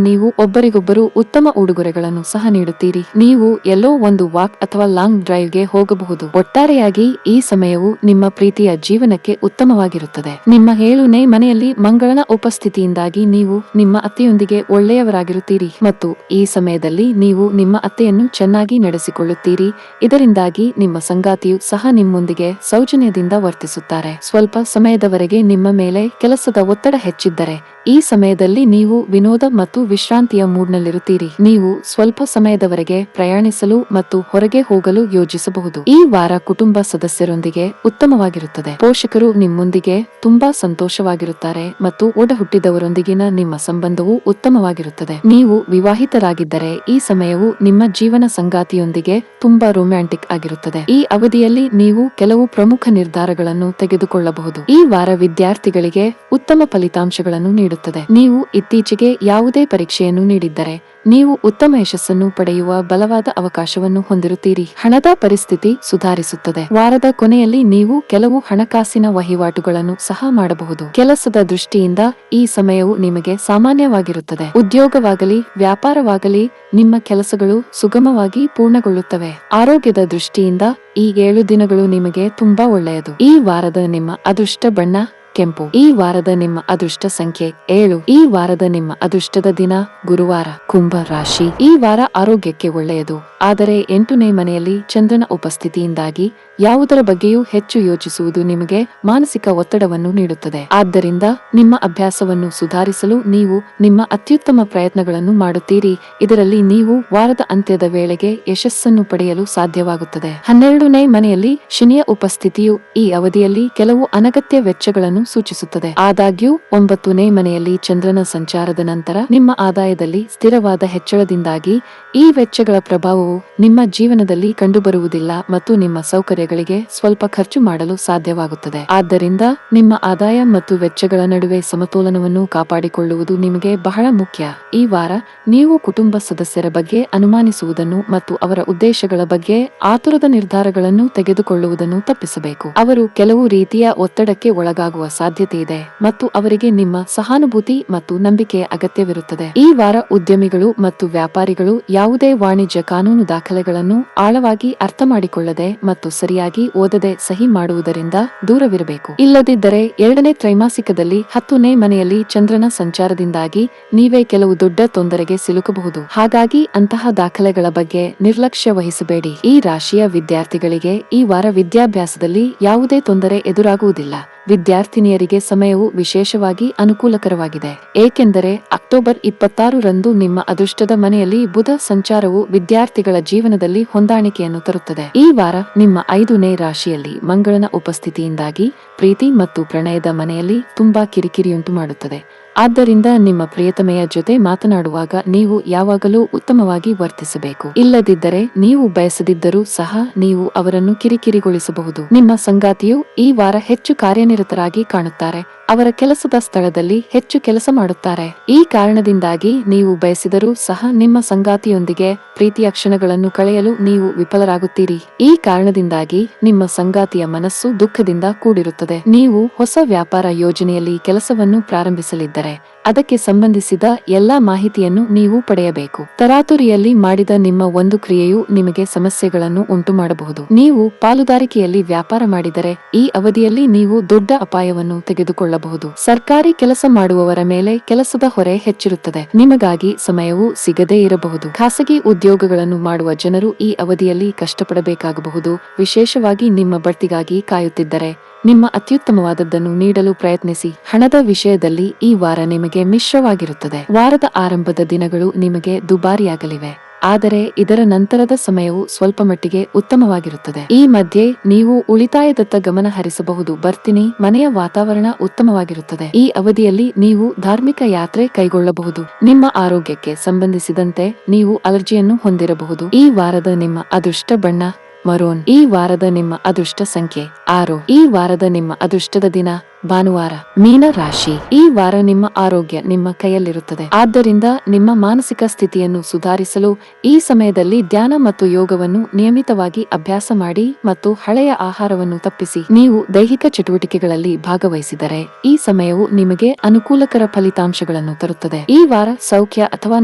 [SPEAKER 1] ನೀವು ಒಬ್ಬರಿಗೊಬ್ಬರು ಉತ್ತಮ ಉಡುಗೊರೆಗಳನ್ನು ಸಹ ನೀಡುತ್ತೀರಿ. ನೀವು ಎಲ್ಲೋ ಒಂದು ವಾಕ್ ಅಥವಾ ಲಾಂಗ್ ಡ್ರೈವ್ಗೆ ಹೋಗಬಹುದು. ಒಟ್ಟಾರೆಯಾಗಿ ಈ ಸಮಯವು ನಿಮ್ಮ ಪ್ರೀತಿಯ ಜೀವನಕ್ಕೆ ಉತ್ತಮವಾಗಿರುತ್ತದೆ. ನಿಮ್ಮ 7ನೇ ಮನೆಯಲ್ಲಿ ಮಂಗಳನ ಉಪಸ್ಥಿತಿಯಿಂದಾಗಿ ನೀವು ನಿಮ್ಮ ಅತ್ತೆಯೊಂದಿಗೆ ಒಳ್ಳೆಯವರಾಗಿರುತ್ತೀರಿ ಮತ್ತು ಈ ಸಮಯದಲ್ಲಿ ನೀವು ನಿಮ್ಮ ಅತ್ತೆಯನ್ನು ಚೆನ್ನಾಗಿ ನಡೆಸಿಕೊಳ್ಳುತ್ತೀರಿ. ಇದರಿಂದಾಗಿ ನಿಮ್ಮ ಸಂಗಾತಿಯು ಸಹ ನಿಮ್ಮೊಂದಿಗೆ ಸೌಜನ್ಯದಿಂದ ವರ್ತಿಸುತ್ತಾರೆ. ಸ್ವಲ್ಪ ಸಮಯದವರೆಗೆ ನಿಮ್ಮ ಮೇಲೆ ಕೆಲಸದ ಒತ್ತಡ ಹೆಚ್ಚಿದ್ದರೆ ಈ ಸಮಯದಲ್ಲಿ ನೀವು ವಿನೋದ ಮತ್ತು ವಿಶ್ರಾಂತಿಯ ಮೂಡ್ನಲ್ಲಿರುತ್ತೀರಿ. ನೀವು ಸ್ವಲ್ಪ ಸಮಯದವರೆಗೆ ಪ್ರಯಾಣಿಸಲು ಮತ್ತು ಹೊರಗೆ ಹೋಗಲು ಯೋಜಿಸಬಹುದು. ಈ ವಾರ ಕುಟುಂಬ ಸದಸ್ಯರೊಂದಿಗೆ ಉತ್ತಮವಾಗಿರುತ್ತದೆ. ಪೋಷಕರು ನಿಮ್ಮೊಂದಿಗೆ ತುಂಬಾ ಸಂತೋಷವಾಗಿರುತ್ತಾರೆ ಮತ್ತು ಒಡಹುಟ್ಟಿದವರೊಂದಿಗಿನ ನಿಮ್ಮ ಸಂಬಂಧವು ಉತ್ತಮವಾಗಿರುತ್ತದೆ. ನೀವು ವಿವಾಹಿತರಾಗಿದ್ದರೆ ಈ ಸಮಯವು ನಿಮ್ಮ ಜೀವನ ಸಂಗಾತಿಯೊಂದಿಗೆ ತುಂಬಾ ರೊಮ್ಯಾಂಟಿಕ್ ಆಗಿರುತ್ತದೆ. ಈ ಅವಧಿಯಲ್ಲಿ ನೀವು ಕೆಲವು ಪ್ರಮುಖ ನಿರ್ಧಾರಗಳನ್ನು ತೆಗೆದುಕೊಳ್ಳಬಹುದು. ಈ ವಾರ ವಿದ್ಯಾರ್ಥಿಗಳಿಗೆ ಉತ್ತಮ ಫಲಿತಾಂಶಗಳನ್ನು ನೀಡುತ್ತದೆ. ನೀವು ಇತ್ತೀಚೆಗೆ ಯಾವುದೇ ಪರೀಕ್ಷೆಯನ್ನು ನೀಡಿದ್ದರೆ ನೀವು ಉತ್ತಮ ಯಶಸ್ಸನ್ನು ಪಡೆಯುವ ಬಲವಾದ ಅವಕಾಶವನ್ನು ಹೊಂದಿರುತ್ತೀರಿ. ಹಣದ ಪರಿಸ್ಥಿತಿ ಸುಧಾರಿಸುತ್ತದೆ. ವಾರದ ಕೊನೆಯಲ್ಲಿ ನೀವು ಕೆಲವು ಹಣಕಾಸಿನ ವಹಿವಾಟುಗಳನ್ನು ಸಹ ಮಾಡಬಹುದು. ಕೆಲಸದ ದೃಷ್ಟಿಯಿಂದ ಈ ಸಮಯವು ನಿಮಗೆ ಸಾಮಾನ್ಯವಾಗಿರುತ್ತದೆ. ಉದ್ಯೋಗವಾಗಲಿ ವ್ಯಾಪಾರವಾಗಲಿ ನಿಮ್ಮ ಕೆಲಸಗಳು ಸುಗಮವಾಗಿ ಪೂರ್ಣಗೊಳ್ಳುತ್ತವೆ. ಆರೋಗ್ಯದ ದೃಷ್ಟಿಯಿಂದ ಈ 7 ದಿನಗಳು ನಿಮಗೆ ತುಂಬಾ ಒಳ್ಳೆಯದು. ಈ ವಾರದ ನಿಮ್ಮ ಅದೃಷ್ಟ ಬಣ್ಣ ಕೆಂಪು. ಈ ವಾರದ ನಿಮ್ಮ ಅದೃಷ್ಟ ಸಂಖ್ಯೆ 7. ಈ ವಾರದ ನಿಮ್ಮ ಅದೃಷ್ಟದ ದಿನ ಗುರುವಾರ. ಕುಂಭ ರಾಶಿ. ಈ ವಾರ ಆರೋಗ್ಯಕ್ಕೆ ಒಳ್ಳೆಯದು, ಆದರೆ 8ನೇ ಮನೆಯಲ್ಲಿ ಚಂದ್ರನ ಉಪಸ್ಥಿತಿಯಿಂದಾಗಿ ಯಾವುದರ ಬಗ್ಗೆಯೂ ಹೆಚ್ಚು ಯೋಚಿಸುವುದು ನಿಮಗೆ ಮಾನಸಿಕ ಒತ್ತಡವನ್ನು ನೀಡುತ್ತದೆ. ಆದ್ದರಿಂದ ನಿಮ್ಮ ಅಭ್ಯಾಸವನ್ನು ಸುಧಾರಿಸಲು ನೀವು ನಿಮ್ಮ ಅತ್ಯುತ್ತಮ ಪ್ರಯತ್ನಗಳನ್ನು ಮಾಡುತ್ತೀರಿ. ಇದರಲ್ಲಿ ನೀವು ವಾರದ ಅಂತ್ಯದ ವೇಳೆಗೆ ಯಶಸ್ಸನ್ನು ಪಡೆಯಲು ಸಾಧ್ಯವಾಗುತ್ತದೆ. 12ನೇ ಮನೆಯಲ್ಲಿ ಶನಿಯ ಉಪಸ್ಥಿತಿಯು ಈ ಅವಧಿಯಲ್ಲಿ ಕೆಲವು ಅನಗತ್ಯ ವೆಚ್ಚಗಳನ್ನು ಸೂಚಿಸುತ್ತದೆ. ಆದಾಗ್ಯೂ 9ನೇ ಮನೆಯಲ್ಲಿ ಚಂದ್ರನ ಸಂಚಾರದ ನಂತರ ನಿಮ್ಮ ಆದಾಯದಲ್ಲಿ ಸ್ಥಿರವಾದ ಹೆಚ್ಚಳದಿಂದಾಗಿ ಈ ವೆಚ್ಚಗಳ ಪ್ರಭಾವವು ನಿಮ್ಮ ಜೀವನದಲ್ಲಿ ಕಂಡುಬರುವುದಿಲ್ಲ ಮತ್ತು ನಿಮ್ಮ ಸೌಕರ್ಯಗಳಿಗೆ ಸ್ವಲ್ಪ ಖರ್ಚು ಮಾಡಲು ಸಾಧ್ಯವಾಗುತ್ತದೆ. ಆದ್ದರಿಂದ ನಿಮ್ಮ ಆದಾಯ ಮತ್ತು ವೆಚ್ಚಗಳ ನಡುವೆ ಸಮತೋಲನವನ್ನು ಕಾಪಾಡಿಕೊಳ್ಳುವುದು ನಿಮಗೆ ಬಹಳ ಮುಖ್ಯ. ಈ ವಾರ ನೀವು ಕುಟುಂಬ ಸದಸ್ಯರ ಬಗ್ಗೆ ಅನುಮಾನಿಸುವುದನ್ನು ಮತ್ತು ಅವರ ಉದ್ದೇಶಗಳ ಬಗ್ಗೆ ಆತುರದ ನಿರ್ಧಾರಗಳನ್ನು ತೆಗೆದುಕೊಳ್ಳುವುದನ್ನು ತಪ್ಪಿಸಬೇಕು. ಅವರು ಕೆಲವು ರೀತಿಯ ಒತ್ತಡಕ್ಕೆ ಒಳಗಾಗುವ ಸಾಧ್ಯತೆ ಇದೆ ಮತ್ತು ಅವರಿಗೆ ನಿಮ್ಮ ಸಹಾನುಭೂತಿ ಮತ್ತು ನಂಬಿಕೆಯ ಅಗತ್ಯವಿರುತ್ತದೆ. ಈ ವಾರ ಉದ್ಯಮಿಗಳು ಮತ್ತು ವ್ಯಾಪಾರಿಗಳು ಯಾವುದೇ ವಾಣಿಜ್ಯ ಕಾನೂನು ದಾಖಲೆಗಳನ್ನು ಆಳವಾಗಿ ಅರ್ಥ ಮಾಡಿಕೊಳ್ಳದೆ ಮತ್ತು ಸರಿಯಾಗಿ ಓದದೆ ಸಹಿ ಮಾಡುವುದರಿಂದ ದೂರವಿರಬೇಕು. ಇಲ್ಲದಿದ್ದರೆ 2ನೇ ತ್ರೈಮಾಸಿಕದಲ್ಲಿ 10ನೇ ಮನೆಯಲ್ಲಿ ಚಂದ್ರನ ಸಂಚಾರದಿಂದಾಗಿ ನೀವೇ ಕೆಲವು ದೊಡ್ಡ ತೊಂದರೆಗೆ ಸಿಲುಕಬಹುದು. ಹಾಗಾಗಿ ಅಂತಹ ದಾಖಲೆಗಳ ಬಗ್ಗೆ ನಿರ್ಲಕ್ಷ್ಯ ವಹಿಸಬೇಡಿ. ಈ ರಾಶಿಯ ವಿದ್ಯಾರ್ಥಿಗಳಿಗೆ ಈ ವಾರ ವಿದ್ಯಾಭ್ಯಾಸದಲ್ಲಿ ಯಾವುದೇ ತೊಂದರೆ ಎದುರಾಗುವುದಿಲ್ಲ. ವಿದ್ಯಾರ್ಥಿನಿಯರಿಗೆ ಸಮಯವು ವಿಶೇಷವಾಗಿ ಅನುಕೂಲಕರವಾಗಿದೆ ಏಕೆಂದರೆ ಅಕ್ಟೋಬರ್ 26ರಂದು ನಿಮ್ಮ ಅದೃಷ್ಟದ ಮನೆಯಲ್ಲಿ ಬುಧ ಸಂಚಾರವು ವಿದ್ಯಾರ್ಥಿಗಳ ಜೀವನದಲ್ಲಿ ಹೊಂದಾಣಿಕೆಯನ್ನು ತರುತ್ತದೆ. ಈ ವಾರ ನಿಮ್ಮ 5ನೇ ರಾಶಿಯಲ್ಲಿ ಮಂಗಳನ ಉಪಸ್ಥಿತಿಯಿಂದಾಗಿ ಪ್ರೀತಿ ಮತ್ತು ಪ್ರಣಯದ ಮನೆಯಲ್ಲಿ ತುಂಬಾ ಕಿರಿಕಿರಿಯುಂಟು ಮಾಡುತ್ತದೆ. ಆದ್ದರಿಂದ ನಿಮ್ಮ ಪ್ರಿಯತಮೆಯ ಜೊತೆ ಮಾತನಾಡುವಾಗ ನೀವು ಯಾವಾಗಲೂ ಉತ್ತಮವಾಗಿ ವರ್ತಿಸಬೇಕು. ಇಲ್ಲದಿದ್ದರೆ ನೀವು ಬಯಸದಿದ್ದರೂ ಸಹ ನೀವು ಅವರನ್ನು ಕಿರಿಕಿರಿಗೊಳಿಸಬಹುದು. ನಿಮ್ಮ ಸಂಗಾತಿಯು ಈ ವಾರ ಹೆಚ್ಚು ಕಾರ್ಯನಿರತರಾಗಿ ಕಾಣುತ್ತಾರೆ. ಅವರ ಕೆಲಸದ ಸ್ಥಳದಲ್ಲಿ ಹೆಚ್ಚು ಕೆಲಸ ಮಾಡುತ್ತಾರೆ. ಈ ಕಾರಣದಿಂದಾಗಿ ನೀವು ಬಯಸಿದರೂ ಸಹ ನಿಮ್ಮ ಸಂಗಾತಿಯೊಂದಿಗೆ ಪ್ರೀತಿಯ ಕ್ಷಣಗಳನ್ನು ಕಳೆಯಲು ನೀವು ವಿಫಲರಾಗುತ್ತೀರಿ. ಈ ಕಾರಣದಿಂದಾಗಿ ನಿಮ್ಮ ಸಂಗಾತಿಯ ಮನಸ್ಸು ದುಃಖದಿಂದ ಕೂಡಿರುತ್ತದೆ. ನೀವು ಹೊಸ ವ್ಯಾಪಾರ ಯೋಜನೆಯಲ್ಲಿ ಕೆಲಸವನ್ನು ಪ್ರಾರಂಭಿಸಲಿದ್ದರೆ ಅದಕ್ಕೆ ಸಂಬಂಧಿಸಿದ ಎಲ್ಲಾ ಮಾಹಿತಿಯನ್ನು ನೀವು ಪಡೆಯಬೇಕು. ತರಾತುರಿಯಲ್ಲಿ ಮಾಡಿದ ನಿಮ್ಮ ಒಂದು ಕ್ರಿಯೆಯು ನಿಮಗೆ ಸಮಸ್ಯೆಗಳನ್ನು ಉಂಟು ಮಾಡಬಹುದು. ನೀವು ಪಾಲುದಾರಿಕೆಯಲ್ಲಿ ವ್ಯಾಪಾರ ಮಾಡಿದರೆ ಈ ಅವಧಿಯಲ್ಲಿ ನೀವು ದೊಡ್ಡ ಅಪಾಯವನ್ನು ತೆಗೆದುಕೊಳ್ಳಬಹುದು. ಸರ್ಕಾರಿ ಕೆಲಸ ಮಾಡುವವರ ಮೇಲೆ ಕೆಲಸದ ಹೊರೆ ಹೆಚ್ಚಿರುತ್ತದೆ. ನಿಮಗಾಗಿ ಸಮಯವೂ ಸಿಗದೇ ಇರಬಹುದು. ಖಾಸಗಿ ಉದ್ಯೋಗಗಳನ್ನು ಮಾಡುವ ಜನರು ಈ ಅವಧಿಯಲ್ಲಿ ಕಷ್ಟಪಡಬೇಕಾಗಬಹುದು. ವಿಶೇಷವಾಗಿ ನಿಮ್ಮ ಬಡ್ತಿಗಾಗಿ ಕಾಯುತ್ತಿದ್ದರೆ ನಿಮ್ಮ ಅತ್ಯುತ್ತಮವಾದದ್ದನ್ನು ನೀಡಲು ಪ್ರಯತ್ನಿಸಿ. ಹಣದ ವಿಷಯದಲ್ಲಿ ಈ ವಾರ ನಿಮಗೆ ಮಿಶ್ರವಾಗಿರುತ್ತದೆ. ವಾರದ ಆರಂಭದ ದಿನಗಳು ನಿಮಗೆ ದುಬಾರಿಯಾಗಲಿವೆ, ಆದರೆ ಇದರ ನಂತರದ ಸಮಯವು ಸ್ವಲ್ಪ ಮಟ್ಟಿಗೆ ಉತ್ತಮವಾಗಿರುತ್ತದೆ. ಈ ಮಧ್ಯೆ ನೀವು ಉಳಿತಾಯದತ್ತ ಗಮನ ಹರಿಸಬಹುದು. ಬರ್ತೀನಿ ಮನೆಯ ವಾತಾವರಣ ಉತ್ತಮವಾಗಿರುತ್ತದೆ. ಈ ಅವಧಿಯಲ್ಲಿ ನೀವು ಧಾರ್ಮಿಕ ಯಾತ್ರೆ ಕೈಗೊಳ್ಳಬಹುದು. ನಿಮ್ಮ ಆರೋಗ್ಯಕ್ಕೆ ಸಂಬಂಧಿಸಿದಂತೆ ನೀವು ಅಲರ್ಜಿಯನ್ನು ಹೊಂದಿರಬಹುದು. ಈ ವಾರದ ನಿಮ್ಮ ಅದೃಷ್ಟ ಬಣ್ಣ ಮರೂನ್. ಈ ವಾರದ ನಿಮ್ಮ ಅದೃಷ್ಟ ಸಂಖ್ಯೆ 6. ಈ ವಾರದ ನಿಮ್ಮ ಅದೃಷ್ಟದ ದಿನ ಭಾನುವಾರ. ಮೀನ ರಾಶಿ. ಈ ವಾರ ನಿಮ್ಮ ಆರೋಗ್ಯ ನಿಮ್ಮ ಕೈಯಲ್ಲಿರುತ್ತದೆ. ಆದ್ದರಿಂದ ನಿಮ್ಮ ಮಾನಸಿಕ ಸ್ಥಿತಿಯನ್ನು ಸುಧಾರಿಸಲು ಈ ಸಮಯದಲ್ಲಿ ಧ್ಯಾನ ಮತ್ತು ಯೋಗವನ್ನು ನಿಯಮಿತವಾಗಿ ಅಭ್ಯಾಸ ಮಾಡಿ ಮತ್ತು ಹಳೆಯ ಆಹಾರವನ್ನು ತಪ್ಪಿಸಿ. ನೀವು ದೈಹಿಕ ಚಟುವಟಿಕೆಗಳಲ್ಲಿ ಭಾಗವಹಿಸಿದರೆ ಈ ಸಮಯವು ನಿಮಗೆ ಅನುಕೂಲಕರ ಫಲಿತಾಂಶಗಳನ್ನು ತರುತ್ತದೆ. ಈ ವಾರ ಸೌಖ್ಯ ಅಥವಾ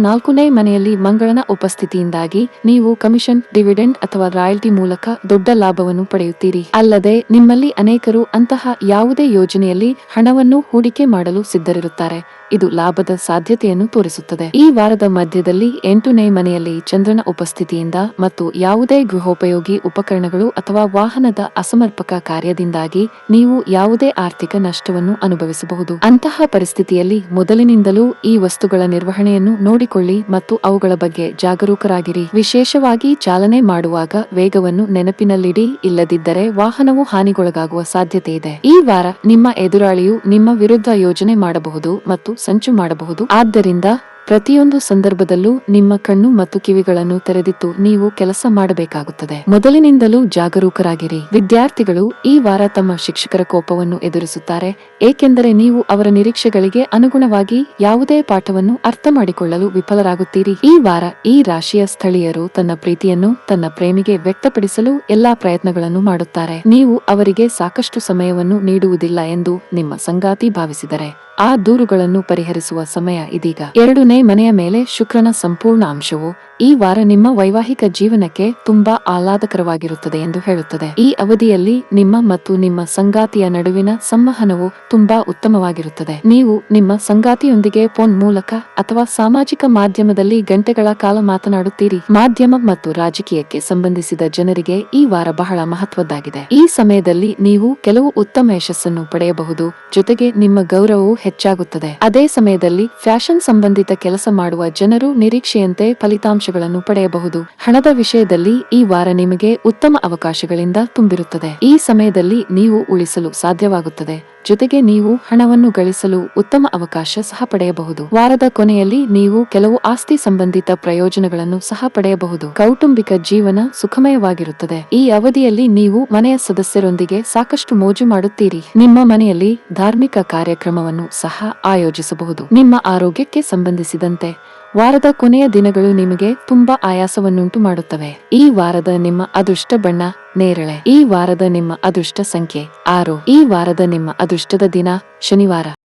[SPEAKER 1] 4ನೇ ಮನೆಯಲ್ಲಿ ಮಂಗಳನ ಉಪಸ್ಥಿತಿಯಿಂದಾಗಿ ನೀವು ಕಮಿಷನ್, ಡಿವಿಡೆಂಡ್ ಅಥವಾ ರಾಯಲ್ಟಿ ಮೂಲಕ ದೊಡ್ಡ ಲಾಭವನ್ನು ಪಡೆಯುತ್ತೀರಿ. ಅಲ್ಲದೆ ನಿಮ್ಮಲ್ಲಿ ಅನೇಕರು ಅಂತಹ ಯಾವುದೇ ಯೋಜನೆಯಲ್ಲಿ ಹಣವನ್ನು ಹೂಡಿಕೆ ಮಾಡಲು ಸಿದ್ಧರಿರುತ್ತಾರೆ. ಇದು ಲಾಭದ ಸಾಧ್ಯತೆಯನ್ನು ತೋರಿಸುತ್ತದೆ. ಈ ವಾರದ ಮಧ್ಯದಲ್ಲಿ 8ನೇ ಮನೆಯಲ್ಲಿ ಚಂದ್ರನ ಉಪಸ್ಥಿತಿಯಿಂದ ಮತ್ತು ಯಾವುದೇ ಗೃಹೋಪಯೋಗಿ ಉಪಕರಣಗಳು ಅಥವಾ ವಾಹನದ ಅಸಮರ್ಪಕ ಕಾರ್ಯದಿಂದಾಗಿ ನೀವು ಯಾವುದೇ ಆರ್ಥಿಕ ನಷ್ಟವನ್ನು ಅನುಭವಿಸಬಹುದು. ಅಂತಹ ಪರಿಸ್ಥಿತಿಯಲ್ಲಿ ಮೊದಲಿನಿಂದಲೂ ಈ ವಸ್ತುಗಳ ನಿರ್ವಹಣೆಯನ್ನು ನೋಡಿಕೊಳ್ಳಿ ಮತ್ತು ಅವುಗಳ ಬಗ್ಗೆ ಜಾಗರೂಕರಾಗಿರಿ. ವಿಶೇಷವಾಗಿ ಚಾಲನೆ ಮಾಡುವಾಗ ವೇಗವನ್ನು ನೆನಪಿನಲ್ಲಿಡಿ, ಇಲ್ಲದಿದ್ದರೆ ವಾಹನವು ಹಾನಿಗೊಳಗಾಗುವ ಸಾಧ್ಯತೆ ಇದೆ. ಈ ವಾರ ನಿಮ್ಮ ಎದುರಾಳಿಯು ನಿಮ್ಮ ವಿರುದ್ಧ ಯೋಜನೆ ಮಾಡಬಹುದು ಮತ್ತು ಸಂಚು ಮಾಡಬಹುದು. ಆದ್ದರಿಂದ ಪ್ರತಿಯೊಂದು ಸಂದರ್ಭದಲ್ಲೂ ನಿಮ್ಮ ಕಣ್ಣು ಮತ್ತು ಕಿವಿಗಳನ್ನು ತೆರೆದಿಟ್ಟು ನೀವು ಕೆಲಸ ಮಾಡಬೇಕಾಗುತ್ತದೆ. ಮೊದಲಿನಿಂದಲೂ ಜಾಗರೂಕರಾಗಿರಿ. ವಿದ್ಯಾರ್ಥಿಗಳು ಈ ವಾರ ತಮ್ಮ ಶಿಕ್ಷಕರ ಕೋಪವನ್ನು ಎದುರಿಸುತ್ತಾರೆ, ಏಕೆಂದರೆ ನೀವು ಅವರ ನಿರೀಕ್ಷೆಗಳಿಗೆ ಅನುಗುಣವಾಗಿ ಯಾವುದೇ ಪಾಠವನ್ನು ಅರ್ಥ ಮಾಡಿಕೊಳ್ಳಲು ವಿಫಲರಾಗುತ್ತೀರಿ. ಈ ವಾರ ಈ ರಾಶಿಯ ಸ್ಥಳೀಯರು ತನ್ನ ಪ್ರೀತಿಯನ್ನು ತನ್ನ ಪ್ರೇಮಿಗೆ ವ್ಯಕ್ತಪಡಿಸಲು ಎಲ್ಲಾ ಪ್ರಯತ್ನಗಳನ್ನು ಮಾಡುತ್ತಾರೆ. ನೀವು ಅವರಿಗೆ ಸಾಕಷ್ಟು ಸಮಯವನ್ನು ನೀಡುವುದಿಲ್ಲ ಎಂದು ನಿಮ್ಮ ಸಂಗಾತಿ ಭಾವಿಸಿದರೆ ಆ ದೂರುಗಳನ್ನು ಪರಿಹರಿಸುವ ಸಮಯ ಇದೀಗ. 2ನೇ ಮನೆಯ ಮೇಲೆ ಶುಕ್ರನ ಸಂಪೂರ್ಣ ಅಂಶವು ಈ ವಾರ ನಿಮ್ಮ ವೈವಾಹಿಕ ಜೀವನಕ್ಕೆ ತುಂಬಾ ಆಹ್ಲಾದಕರವಾಗಿರುತ್ತದೆ ಎಂದು ಹೇಳುತ್ತದೆ. ಈ ಅವಧಿಯಲ್ಲಿ ನಿಮ್ಮ ಮತ್ತು ನಿಮ್ಮ ಸಂಗಾತಿಯ ನಡುವಿನ ಸಂವಹನವು ತುಂಬಾ ಉತ್ತಮವಾಗಿರುತ್ತದೆ. ನೀವು ನಿಮ್ಮ ಸಂಗಾತಿಯೊಂದಿಗೆ ಫೋನ್ ಮೂಲಕ ಅಥವಾ ಸಾಮಾಜಿಕ ಮಾಧ್ಯಮದಲ್ಲಿ ಗಂಟೆಗಳ ಕಾಲ ಮಾತನಾಡುತ್ತೀರಿ. ಮಾಧ್ಯಮ ಮತ್ತು ರಾಜಕೀಯಕ್ಕೆ ಸಂಬಂಧಿಸಿದ ಜನರಿಗೆ ಈ ವಾರ ಬಹಳ ಮಹತ್ವದ್ದಾಗಿದೆ. ಈ ಸಮಯದಲ್ಲಿ ನೀವು ಕೆಲವು ಉತ್ತಮ ಯಶಸ್ಸನ್ನು ಪಡೆಯಬಹುದು, ಜೊತೆಗೆ ನಿಮ್ಮ ಗೌರವವು ಹೆಚ್ಚಾಗುತ್ತದೆ. ಅದೇ ಸಮಯದಲ್ಲಿ ಫ್ಯಾಷನ್ ಸಂಬಂಧಿತ ಕೆಲಸ ಮಾಡುವ ಜನರು ನಿರೀಕ್ಷೆಯಂತೆ ಫಲಿತಾಂಶಗಳನ್ನು ಪಡೆಯಬಹುದು. ಹಣದ ವಿಷಯದಲ್ಲಿ ಈ ವಾರ ನಿಮಗೆ ಉತ್ತಮ ಅವಕಾಶಗಳಿಂದ ತುಂಬಿರುತ್ತದೆ. ಈ ಸಮಯದಲ್ಲಿ ನೀವು ಉಳಿಸಲು ಸಾಧ್ಯವಾಗುತ್ತದೆ, ಜೊತೆಗೆ ನೀವು ಹಣವನ್ನು ಗಳಿಸಲು ಉತ್ತಮ ಅವಕಾಶ ಸಹ ಪಡೆಯಬಹುದು. ವಾರದ ಕೊನೆಯಲ್ಲಿ ನೀವು ಕೆಲವು ಆಸ್ತಿ ಸಂಬಂಧಿತ ಪ್ರಯೋಜನಗಳನ್ನು ಸಹ ಪಡೆಯಬಹುದು. ಕೌಟುಂಬಿಕ ಜೀವನ ಸುಖಮಯವಾಗಿರುತ್ತದೆ. ಈ ಅವಧಿಯಲ್ಲಿ ನೀವು ಮನೆಯ ಸದಸ್ಯರೊಂದಿಗೆ ಸಾಕಷ್ಟು ಮೋಜು ಮಾಡುತ್ತೀರಿ. ನಿಮ್ಮ ಮನೆಯಲ್ಲಿ ಧಾರ್ಮಿಕ ಕಾರ್ಯಕ್ರಮವನ್ನು ಸಹ ಆಯೋಜಿಸಬಹುದು. ನಿಮ್ಮ ಆರೋಗ್ಯಕ್ಕೆ ಸಂಬಂಧಿಸಿದಂತೆ ವಾರದ ಕೊನೆಯ ದಿನಗಳು ನಿಮಗೆ ತುಂಬಾ ಆಯಾಸವನ್ನುಂಟು ಮಾಡುತ್ತವೆ. ಈ ವಾರದ ನಿಮ್ಮ ಅದೃಷ್ಟ ಬಣ್ಣ ನೇರಳೆ. ಈ ವಾರದ ನಿಮ್ಮ ಅದೃಷ್ಟ ಸಂಖ್ಯೆ 6. ಈ ವಾರದ ನಿಮ್ಮ ಅದೃಷ್ಟದ ದಿನ ಶನಿವಾರ.